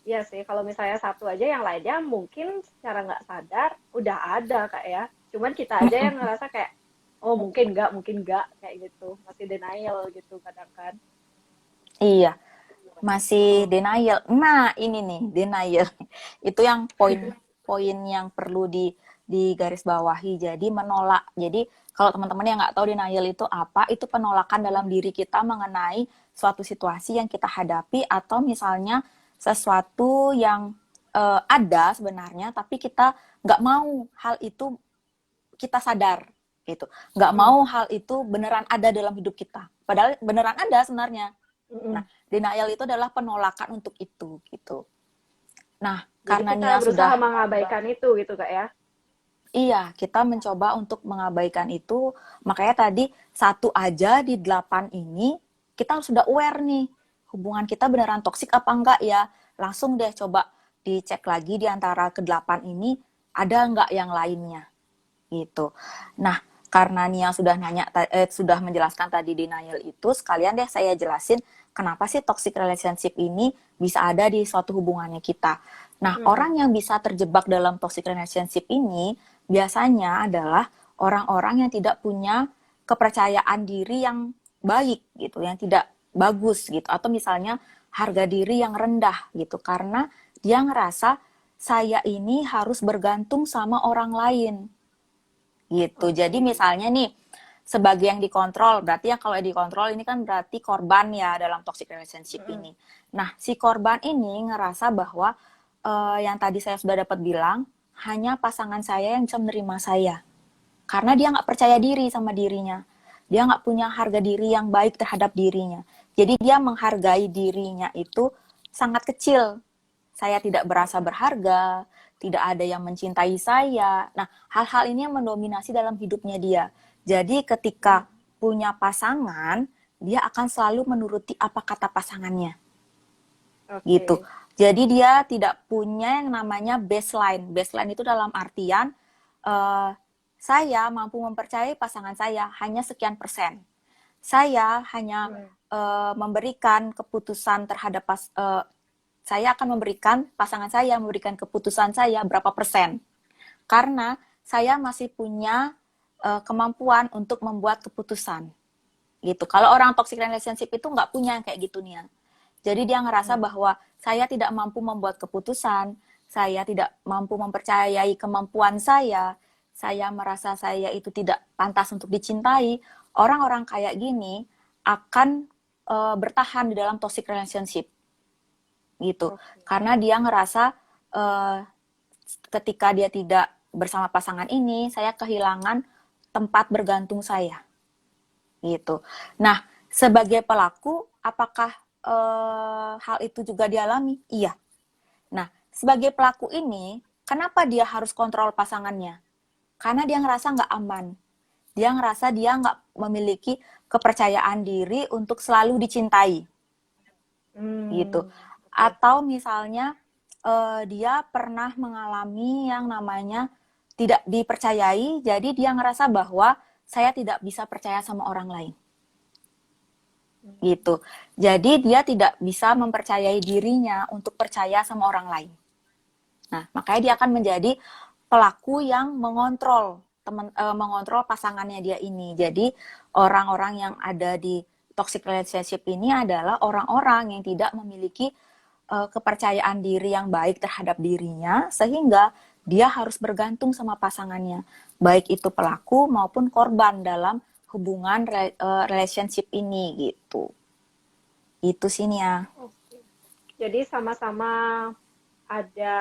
Iya sih, kalau misalnya satu aja yang lainnya mungkin secara nggak sadar udah ada Kak ya. Cuman kita aja yang ngerasa kayak, oh mungkin nggak, kayak gitu. Masih denial gitu kadang kan. Iya, masih denial. Nah, ini nih, denial. Itu yang poin yang perlu garis bawahi. Jadi menolak. Jadi kalau teman-teman yang nggak tahu denial itu apa, itu penolakan dalam diri kita mengenai suatu situasi yang kita hadapi atau misalnya sesuatu yang ada sebenarnya, tapi kita nggak mau hal itu kita sadar gitu. Nggak mau hal itu beneran ada dalam hidup kita. Padahal beneran ada sebenarnya. Nah, denial itu adalah penolakan untuk itu gitu. Nah, Jadi karena kita Nia berusaha sudah mengabaikan itu gitu Kak ya. iya, kita mencoba untuk mengabaikan itu. Makanya tadi satu aja di 8 ini kita sudah aware nih hubungan kita beneran toksik apa enggak ya. Langsung deh coba dicek lagi di antara ke-8 ini ada enggak yang lainnya gitu. Nah, karena Nia sudah menjelaskan tadi denial itu, sekalian deh saya jelasin kenapa sih toxic relationship ini bisa ada di suatu hubungannya kita. Nah, orang yang bisa terjebak dalam toxic relationship ini biasanya adalah orang-orang yang tidak punya kepercayaan diri yang baik gitu, yang tidak bagus gitu, atau misalnya harga diri yang rendah gitu, karena dia ngerasa saya ini harus bergantung sama orang lain gitu. Jadi misalnya nih sebagai yang dikontrol, berarti yang kalau dikontrol ini kan berarti korban ya dalam toxic relationship ini. Nah, si korban ini ngerasa bahwa yang tadi saya sudah dapat bilang, hanya pasangan saya yang bisa menerima saya. Karena dia nggak percaya diri sama dirinya. Dia nggak punya harga diri yang baik terhadap dirinya. Jadi dia menghargai dirinya itu sangat kecil. Saya tidak berasa berharga, tidak ada yang mencintai saya. Nah, hal-hal ini yang mendominasi dalam hidupnya dia. Jadi ketika punya pasangan, dia akan selalu menuruti apa kata pasangannya. Gitu. Jadi dia tidak punya yang namanya baseline. Baseline itu dalam artian saya mampu mempercayai pasangan saya hanya sekian persen. Saya hanya memberikan keputusan terhadap saya akan memberikan pasangan saya memberikan keputusan saya berapa persen. Karena saya masih punya kemampuan untuk membuat keputusan. Gitu. Kalau orang toxic relationship itu nggak punya kayak gitu nih ya. Jadi dia ngerasa bahwa saya tidak mampu membuat keputusan, saya tidak mampu mempercayai kemampuan saya merasa saya itu tidak pantas untuk dicintai. Orang-orang kayak gini akan bertahan di dalam toxic relationship. Gitu. Karena dia ngerasa ketika dia tidak bersama pasangan ini, saya kehilangan tempat bergantung saya. Gitu. Nah, sebagai pelaku, apakah hal itu juga dialami? Iya. Nah, sebagai pelaku ini, kenapa dia harus kontrol pasangannya? Karena dia ngerasa nggak aman. Dia ngerasa dia nggak memiliki kepercayaan diri untuk selalu dicintai. Gitu. Atau misalnya dia pernah mengalami yang namanya tidak dipercayai, jadi dia ngerasa bahwa saya tidak bisa percaya sama orang lain. Gitu. Jadi dia tidak bisa mempercayai dirinya untuk percaya sama orang lain. Nah, makanya dia akan menjadi pelaku yang mengontrol mengontrol pasangannya dia ini. Jadi orang-orang yang ada di toxic relationship ini adalah orang-orang yang tidak memiliki kepercayaan diri yang baik terhadap dirinya, sehingga dia harus bergantung sama pasangannya, baik itu pelaku maupun korban dalam hubungan relationship ini gitu. Itu sih Nia. Jadi sama-sama ada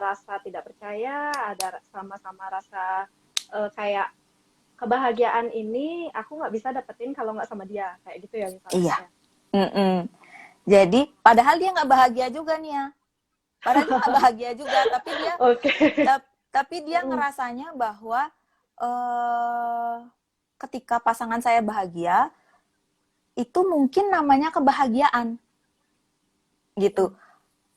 rasa tidak percaya, ada sama-sama rasa kayak kebahagiaan ini aku nggak bisa dapetin kalau nggak sama dia, kayak gitu ya misalnya. Iya. Jadi padahal dia nggak bahagia juga nih ya. Padahal dia nggak bahagia juga, Oke. tapi dia Mm-mm. ngerasanya bahwa eh, ketika pasangan saya bahagia, itu mungkin namanya kebahagiaan gitu.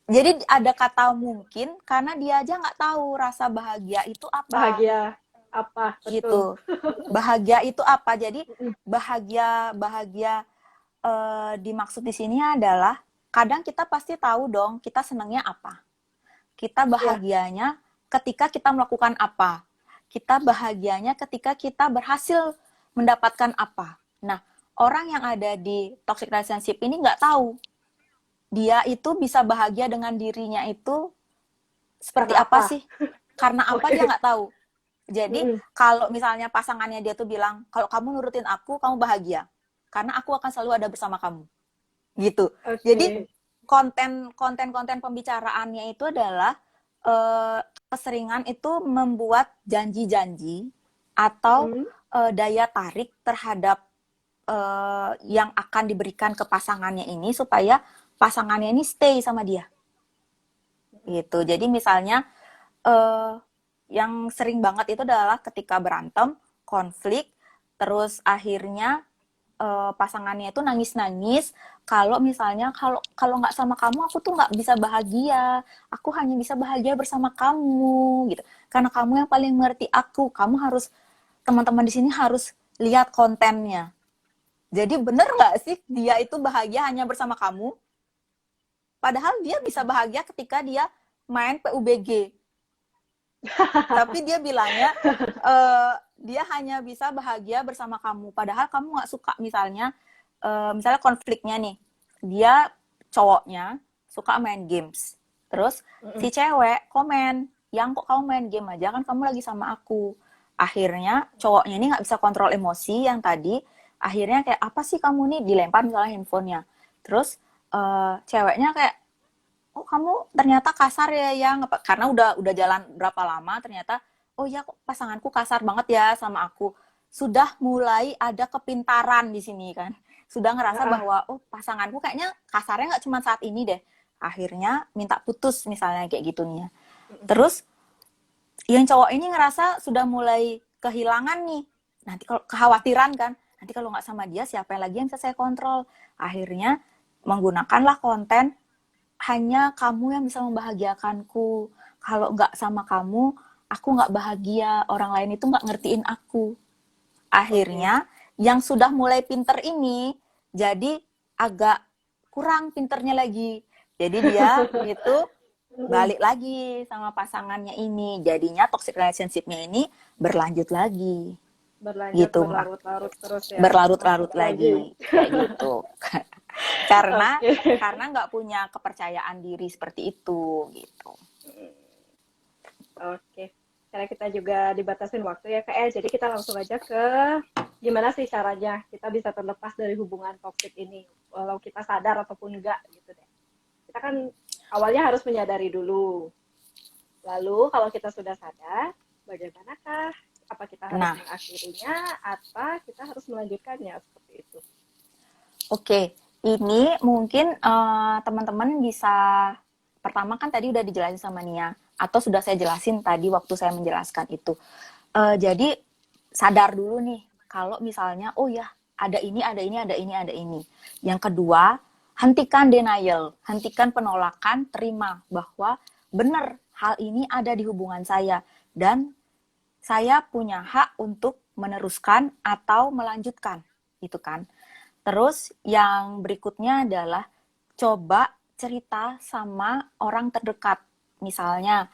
Jadi ada kata mungkin karena dia aja nggak tahu rasa bahagia itu apa Bahagia apa? Betul. gitu. Bahagia itu apa? Jadi Mm-mm. bahagia bahagia dimaksud di sini adalah kadang kita pasti tahu dong kita senangnya apa. Kita Ya. bahagianya ketika kita melakukan apa. Kita bahagianya ketika kita berhasil mendapatkan apa. Nah, orang yang ada di toxic relationship ini nggak tahu dia itu bisa bahagia dengan dirinya itu seperti Karena apa apa? sih? Karena apa dia Oke. nggak tahu. Jadi Mm-mm. kalau misalnya pasangannya dia tuh bilang, kalau kamu nurutin aku, kamu bahagia. Karena aku akan selalu ada bersama kamu. Gitu. Jadi Oke. konten pembicaraannya itu adalah keseringan itu membuat janji-janji atau Mm-mm. daya tarik terhadap yang akan diberikan ke pasangannya ini supaya pasangannya ini stay sama dia. Gitu. Jadi misalnya eh, yang sering banget itu adalah ketika berantem, konflik, terus akhirnya pasangannya itu nangis-nangis kalau misalnya kalau kalau nggak sama kamu aku tuh nggak bisa bahagia, aku hanya bisa bahagia bersama kamu gitu, karena kamu yang paling mengerti aku, kamu harus, teman-teman di sini harus lihat kontennya. Jadi bener nggak sih dia itu bahagia hanya bersama kamu, padahal dia bisa bahagia ketika dia main PUBG, tapi dia bilangnya dia hanya bisa bahagia bersama kamu padahal kamu nggak suka. Misalnya konfliknya nih, dia cowoknya suka main games, terus Mm-mm. si cewek komen, yang kok kamu main game aja, kan kamu lagi sama aku. Akhirnya cowoknya ini nggak bisa kontrol emosi yang tadi, akhirnya kayak apa sih kamu nih, dilempar misalnya handphonenya, terus ceweknya kayak, oh kamu ternyata kasar ya yang, karena udah jalan berapa lama ternyata, oh ya kok pasanganku kasar banget ya sama aku. Sudah mulai ada kepintaran di sini kan, sudah ngerasa Ah, bahwa oh pasanganku kayaknya kasarnya nggak cuma saat ini deh, akhirnya minta putus misalnya kayak gitu nih ya. Terus yang cowok ini ngerasa sudah mulai kehilangan nih, nanti kalau kekhawatiran kan, nanti kalau nggak sama dia siapa yang lagi yang bisa saya kontrol, akhirnya menggunakanlah konten, hanya kamu yang bisa membahagiakanku. Kalau nggak sama kamu, aku nggak bahagia. Orang lain itu nggak ngertiin aku. oke. Akhirnya, yang sudah mulai pinter ini, jadi agak kurang pinternya lagi. Jadi dia itu Mm-mm. balik lagi sama pasangannya ini. Jadinya toxic relationship-nya ini berlanjut lagi. Berlanjut Gitu, Mbak. berlarut-larut terus ya. Berlarut-larut Astagfirullahaladzim. lagi. Kayak gitu. karena Oke. karena nggak punya kepercayaan diri seperti itu gitu. Oke. Karena kita juga dibatasin waktu ya Kak. Jadi kita langsung aja ke gimana sih caranya kita bisa terlepas dari hubungan toksik ini. Walau kita sadar ataupun enggak gitu deh. Kita kan awalnya harus menyadari dulu. Lalu kalau kita sudah sadar, bagaimanakah? Apa kita harus Nah, mengakhirinya atau kita harus melanjutkannya seperti itu? oke, ini mungkin teman-teman bisa, pertama kan tadi udah dijelasin sama Nia, atau sudah saya jelasin tadi waktu saya menjelaskan itu. Jadi sadar dulu nih kalau misalnya oh ya ada ini, ada ini, ada ini, ada ini. Yang kedua, hentikan denial, hentikan penolakan, terima bahwa benar hal ini ada di hubungan saya dan saya punya hak untuk meneruskan atau melanjutkan, itu kan. Terus yang berikutnya adalah coba cerita sama orang terdekat. Misalnya,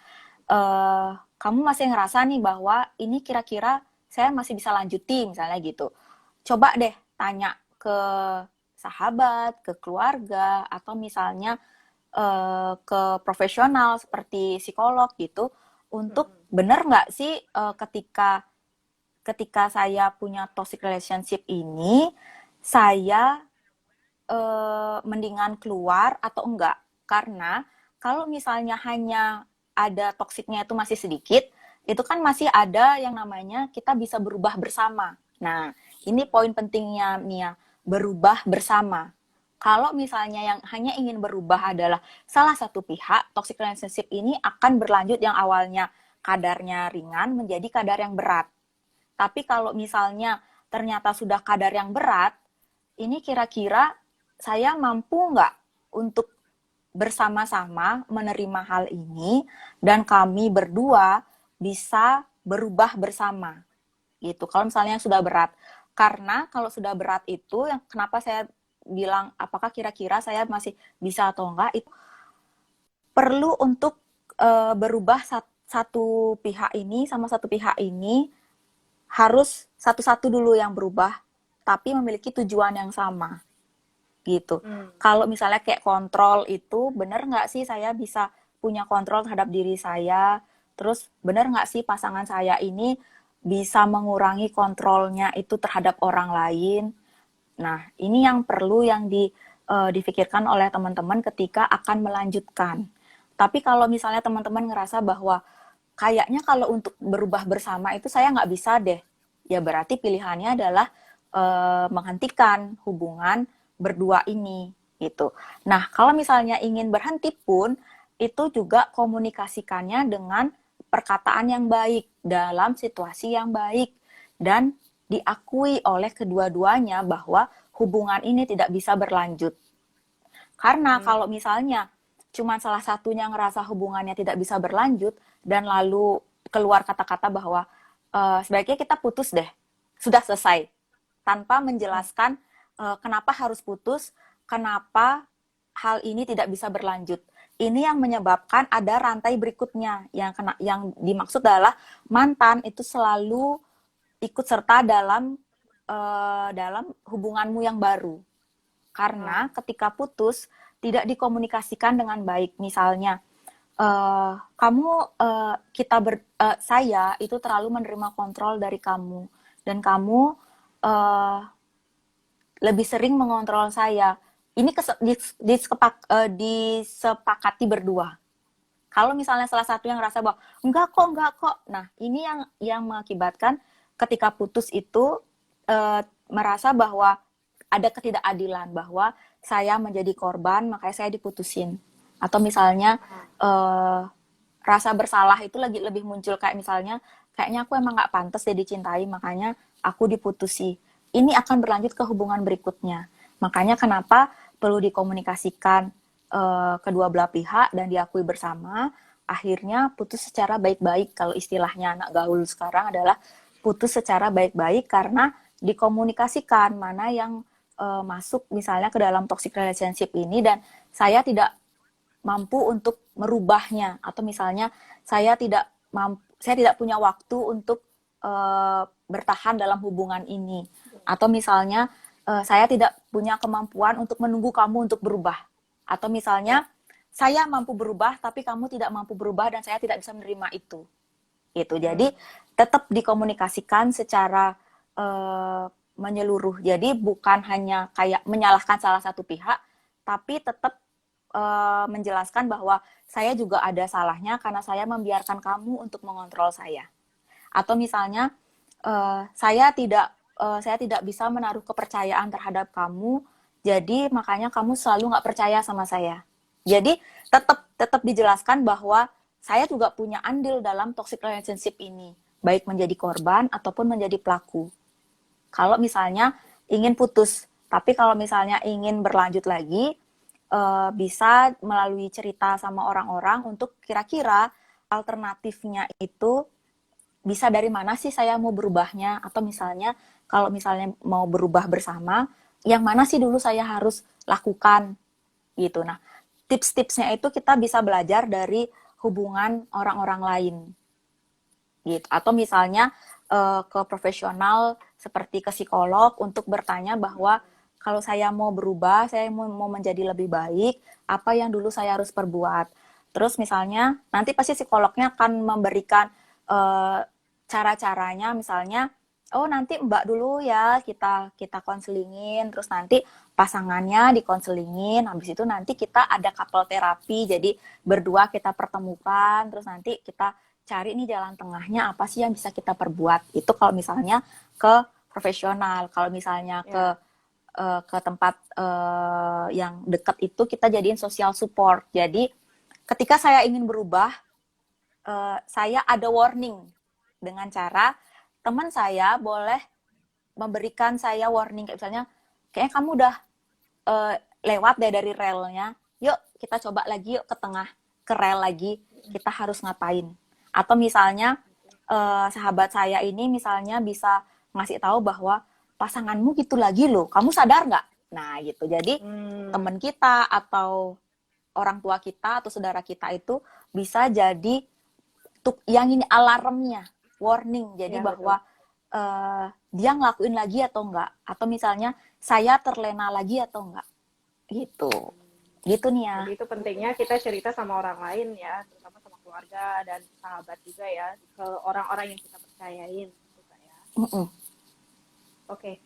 kamu masih ngerasa nih bahwa ini kira-kira saya masih bisa lanjutin, misalnya gitu. Coba deh tanya ke sahabat, ke keluarga, atau misalnya ke profesional seperti psikolog gitu, untuk bener nggak sih ketika ketika saya punya toxic relationship ini, saya mendingan keluar atau enggak. Karena kalau misalnya hanya ada toksiknya itu masih sedikit, itu kan masih ada yang namanya kita bisa berubah bersama. Nah, ini poin pentingnya Mia, berubah bersama. kalau misalnya yang hanya ingin berubah adalah salah satu pihak, toxic relationship ini akan berlanjut yang awalnya kadarnya ringan menjadi kadar yang berat. Tapi kalau misalnya ternyata sudah kadar yang berat, ini kira-kira saya mampu nggak untuk bersama-sama menerima hal ini dan kami berdua bisa berubah bersama gitu. Kalau misalnya yang sudah berat, karena kalau sudah berat itu yang kenapa saya bilang apakah kira-kira saya masih bisa atau enggak, itu perlu untuk berubah satu pihak ini sama satu pihak ini harus satu-satu dulu yang berubah tapi memiliki tujuan yang sama gitu. Kalau misalnya kayak kontrol itu, bener nggak sih saya bisa punya kontrol terhadap diri saya, terus bener nggak sih pasangan saya ini bisa mengurangi kontrolnya itu terhadap orang lain. Nah, ini yang perlu yang difikirkan oleh teman-teman ketika akan melanjutkan. Tapi kalau misalnya teman-teman ngerasa bahwa kayaknya kalau untuk berubah bersama itu saya nggak bisa deh, ya berarti pilihannya adalah menghentikan hubungan berdua ini gitu. Nah, kalau misalnya ingin berhenti pun itu juga komunikasikannya dengan perkataan yang baik dalam situasi yang baik dan diakui oleh kedua-duanya bahwa hubungan ini tidak bisa berlanjut. Karena kalau misalnya cuma salah satunya ngerasa hubungannya tidak bisa berlanjut dan lalu keluar kata-kata bahwa sebaiknya kita putus deh, sudah selesai, tanpa menjelaskan kenapa harus putus, kenapa hal ini tidak bisa berlanjut. Ini yang menyebabkan ada rantai berikutnya yang dimaksud adalah mantan itu selalu ikut serta dalam hubunganmu yang baru. Karena ketika putus tidak dikomunikasikan dengan baik. Misalnya saya itu terlalu menerima kontrol dari kamu dan kamu lebih sering mengontrol saya. Ini disepakati berdua. Kalau misalnya salah satu yang ngerasa bahwa enggak kok. Nah, ini yang mengakibatkan ketika putus itu merasa bahwa ada ketidakadilan, bahwa saya menjadi korban, makanya saya diputusin. Atau misalnya rasa bersalah itu lebih muncul, kayak misalnya kayaknya aku emang nggak pantas deh dicintai, makanya aku diputusi. Ini akan berlanjut ke hubungan berikutnya. Makanya kenapa perlu dikomunikasikan kedua belah pihak dan diakui bersama, akhirnya putus secara baik-baik. Kalau istilahnya anak gaul sekarang adalah putus secara baik-baik karena dikomunikasikan mana yang masuk misalnya ke dalam toxic relationship ini dan saya tidak mampu untuk merubahnya, atau misalnya saya tidak punya waktu untuk bertahan dalam hubungan ini, atau misalnya saya tidak punya kemampuan untuk menunggu kamu untuk berubah, atau misalnya saya mampu berubah tapi kamu tidak mampu berubah dan saya tidak bisa menerima itu. Jadi tetap dikomunikasikan secara menyeluruh. Jadi bukan hanya kayak menyalahkan salah satu pihak, tapi tetap menjelaskan bahwa saya juga ada salahnya karena saya membiarkan kamu untuk mengontrol saya. Atau misalnya saya tidak bisa menaruh kepercayaan terhadap kamu, jadi makanya kamu selalu nggak percaya sama saya. Jadi tetap dijelaskan bahwa saya juga punya andil dalam toxic relationship ini, baik menjadi korban ataupun menjadi pelaku. Kalau misalnya ingin putus, tapi kalau misalnya ingin berlanjut lagi, bisa melalui cerita sama orang-orang untuk kira-kira alternatifnya itu bisa dari mana sih saya mau berubahnya, atau misalnya kalau misalnya mau berubah bersama, yang mana sih dulu saya harus lakukan gitu. Nah, tips-tipsnya itu kita bisa belajar dari hubungan orang-orang lain gitu, atau misalnya ke profesional seperti ke psikolog untuk bertanya bahwa kalau saya mau berubah, saya mau menjadi lebih baik, apa yang dulu saya harus perbuat. Terus misalnya nanti pasti psikolognya akan memberikan cara-caranya, misalnya nanti Mbak dulu ya kita konselingin, terus nanti pasangannya dikonselingin, habis itu nanti kita ada couple terapi, jadi berdua kita pertemukan, terus nanti kita cari nih jalan tengahnya apa sih yang bisa kita perbuat. Itu kalau misalnya ke profesional. Kalau misalnya ke ke tempat yang dekat itu kita jadiin social support. Jadi ketika saya ingin berubah, saya ada warning dengan cara teman saya boleh memberikan saya warning, kayak misalnya kayaknya kamu udah lewat deh dari relnya, yuk kita coba lagi, yuk ke tengah, ke rel lagi, kita harus ngapain. Atau misalnya sahabat saya ini misalnya bisa ngasih tahu bahwa pasanganmu gitu lagi loh, kamu sadar nggak? Nah gitu, jadi teman kita atau orang tua kita atau saudara kita itu bisa jadi yang ini alarmnya, warning, jadi Ya, bahwa dia ngelakuin lagi atau enggak, atau misalnya saya terlena lagi atau enggak, gitu nih ya. jadi itu pentingnya kita cerita sama orang lain ya, terutama sama keluarga dan sahabat juga ya, ke orang-orang yang kita percayain gitu Kak ya. Oke,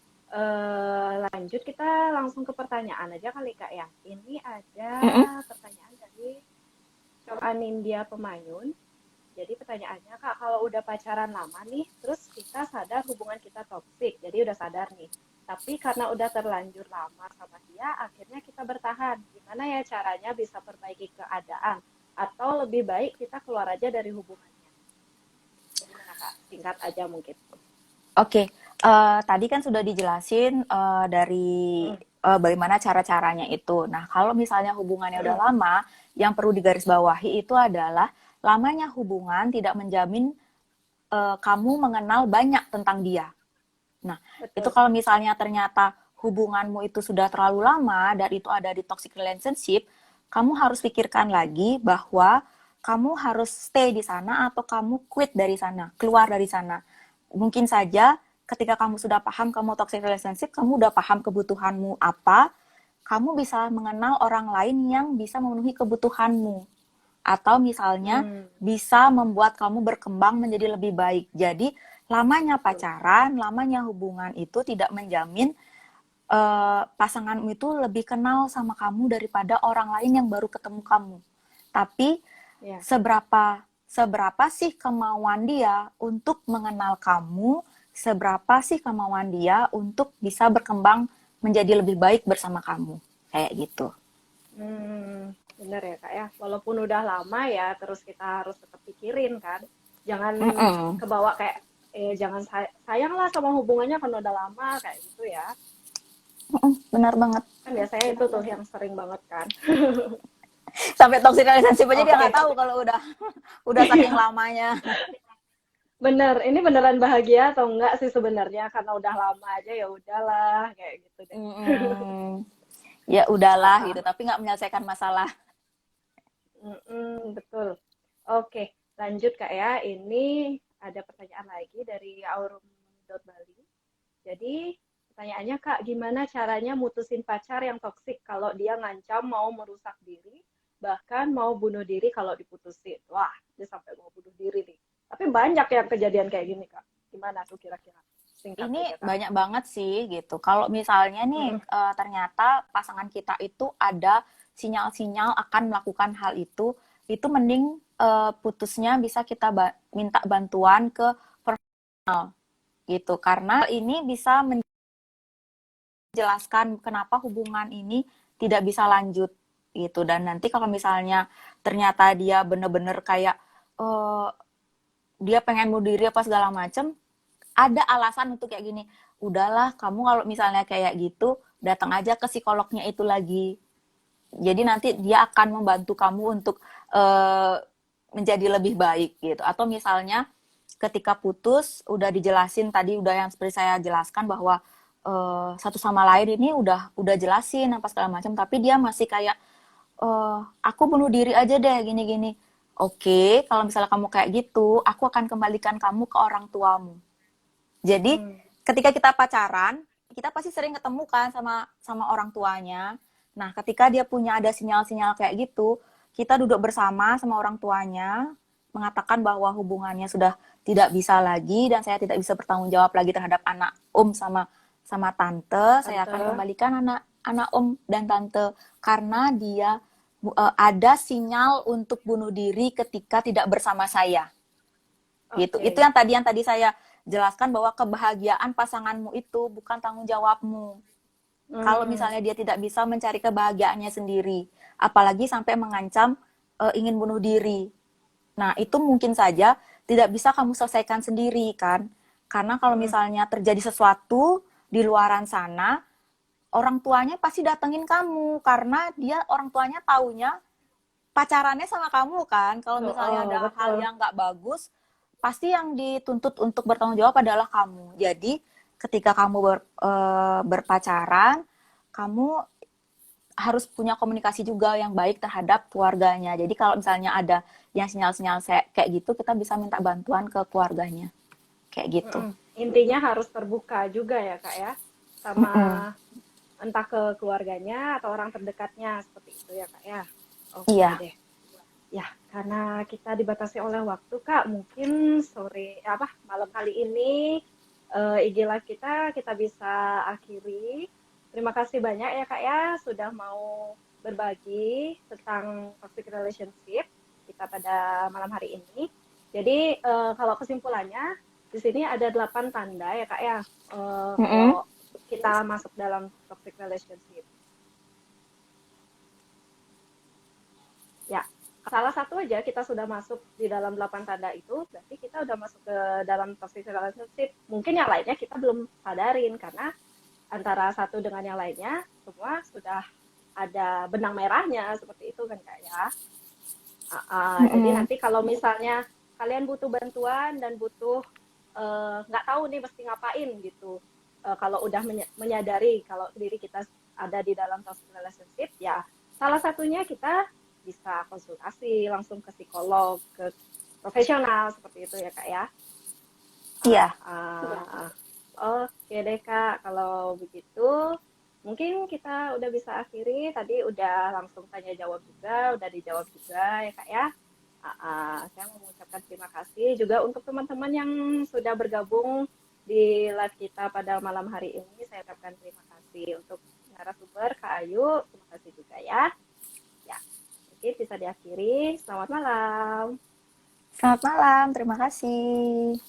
lanjut kita langsung ke pertanyaan aja kali Kak ya. Ini ada pertanyaan dari Kak Anindya Pemayun. Jadi pertanyaannya Kak, kalau udah pacaran lama nih, terus kita sadar hubungan kita toksik, jadi udah sadar nih. Tapi karena udah terlanjur lama sama dia, akhirnya kita bertahan. Gimana ya caranya bisa perbaiki keadaan? Atau lebih baik kita keluar aja dari hubungannya? Gimana Kak? Singkat aja mungkin. Oke, tadi kan sudah dijelasin dari bagaimana cara-caranya itu. Nah, kalau misalnya hubungannya udah lama, yang perlu digarisbawahi itu adalah lamanya hubungan tidak menjamin kamu mengenal banyak tentang dia. Nah, itu kalau misalnya ternyata hubunganmu itu sudah terlalu lama dan itu ada di toxic relationship, kamu harus pikirkan lagi bahwa kamu harus stay di sana atau kamu quit dari sana, keluar dari sana. Mungkin saja ketika kamu sudah paham kamu toxic relationship, kamu udah paham kebutuhanmu apa, kamu bisa mengenal orang lain yang bisa memenuhi kebutuhanmu. Atau misalnya bisa membuat kamu berkembang menjadi lebih baik. Jadi lamanya pacaran, lamanya hubungan itu tidak menjamin pasanganmu itu lebih kenal sama kamu daripada orang lain yang baru ketemu kamu. Tapi seberapa sih kemauan dia untuk mengenal kamu, seberapa sih kemauan dia untuk bisa berkembang menjadi lebih baik bersama kamu. Kayak gitu. Bener ya Kak ya, walaupun udah lama ya, terus kita harus tetap pikirin kan, jangan kebawa kayak, jangan sayang lah sama hubungannya kan udah lama, kayak gitu ya. Benar banget. Kan biasanya itu tuh yang sering banget kan. Sampai toxic relationship aja dia nggak tahu kalau udah saking lamanya. Bener, ini beneran bahagia atau enggak sih sebenarnya, karena udah lama aja ya udahlah, kayak gitu deh. Ya udahlah gitu, tapi nggak menyelesaikan masalah. Betul. Oke, lanjut Kak ya. Ini ada pertanyaan lagi dari aurum.bali. Jadi pertanyaannya Kak, gimana caranya mutusin pacar yang toksik kalau dia ngancam mau merusak diri, bahkan mau bunuh diri kalau diputusin. Wah, dia sampai mau bunuh diri nih. Tapi banyak yang kejadian kayak gini Kak. Gimana tuh kira-kira? Singkat Ini aja, Kak. banyak banget sih gitu. Kalau misalnya nih ternyata pasangan kita itu ada sinyal-sinyal akan melakukan hal itu mending putusnya bisa kita minta bantuan ke profesional gitu. Karena ini bisa menjelaskan kenapa hubungan ini tidak bisa lanjut gitu. Dan nanti kalau misalnya ternyata dia bener-bener kayak dia pengen bunuh diri apa segala macem, ada alasan untuk kayak gini. Udahlah, kamu kalau misalnya kayak gitu, datang aja ke psikolognya itu lagi. Jadi nanti dia akan membantu kamu untuk menjadi lebih baik gitu. Atau misalnya ketika putus, udah dijelasin tadi, udah yang seperti saya jelaskan bahwa satu sama lain ini udah jelasin apa segala macam, tapi dia masih kayak aku bunuh diri aja deh gini-gini. Oke, kalau misalnya kamu kayak gitu, aku akan kembalikan kamu ke orang tuamu. Jadi ketika kita pacaran, kita pasti sering ketemu kan sama orang tuanya. Nah, ketika dia punya ada sinyal-sinyal kayak gitu, kita duduk bersama sama orang tuanya, mengatakan bahwa hubungannya sudah tidak bisa lagi dan saya tidak bisa bertanggung jawab lagi terhadap anak sama tante. Saya akan kembalikan anak dan tante karena dia ada sinyal untuk bunuh diri ketika tidak bersama saya. Gitu. Itu yang tadi saya jelaskan bahwa kebahagiaan pasanganmu itu bukan tanggung jawabmu. Kalau misalnya dia tidak bisa mencari kebahagiaannya sendiri, apalagi sampai mengancam ingin bunuh diri. Nah, itu mungkin saja tidak bisa kamu selesaikan sendiri kan. Karena kalau misalnya terjadi sesuatu di luaran sana, orang tuanya pasti datengin kamu karena dia orang tuanya taunya pacarannya sama kamu kan. Kalau misalnya ada hal betul. yang nggak bagus, pasti yang dituntut untuk bertanggung jawab adalah kamu. Jadi ketika kamu berpacaran, kamu harus punya komunikasi juga yang baik terhadap keluarganya. Jadi kalau misalnya ada yang sinyal-sinyal kayak gitu, kita bisa minta bantuan ke keluarganya. Kayak gitu. Intinya harus terbuka juga ya Kak ya, sama entah ke keluarganya atau orang terdekatnya seperti itu ya Kak ya. Oke Iya. deh. Ya, karena kita dibatasi oleh waktu Kak, mungkin malam kali ini IG live kita bisa akhiri. Terima kasih banyak ya Kak ya sudah mau berbagi tentang toxic relationship kita pada malam hari ini. Jadi kalau kesimpulannya di sini ada 8 tanda ya Kak ya kalau kita masuk dalam toxic relationship. Ya, salah satu aja kita sudah masuk di dalam 8 tanda itu, berarti kita udah masuk ke dalam toxic relationship. Mungkin yang lainnya kita belum sadarin karena antara satu dengan yang lainnya semua sudah ada benang merahnya seperti itu kan Kak ya. Jadi nanti kalau misalnya kalian butuh bantuan dan butuh nggak tahu nih mesti ngapain gitu, kalau udah menyadari kalau diri kita ada di dalam toxic relationship, ya salah satunya kita bisa konsultasi langsung ke psikolog, ke profesional seperti itu ya Kak ya. Iya. Oke deh Kak, kalau begitu mungkin kita udah bisa akhiri. Tadi udah langsung tanya jawab juga, udah dijawab juga ya Kak ya. Saya mau mengucapkan terima kasih juga untuk teman-teman yang sudah bergabung di live kita pada malam hari ini. Saya ucapkan terima kasih untuk narasumber Kak Ayu, terima kasih juga ya. Ya, mungkin bisa diakhiri. Selamat malam. Selamat malam, terima kasih.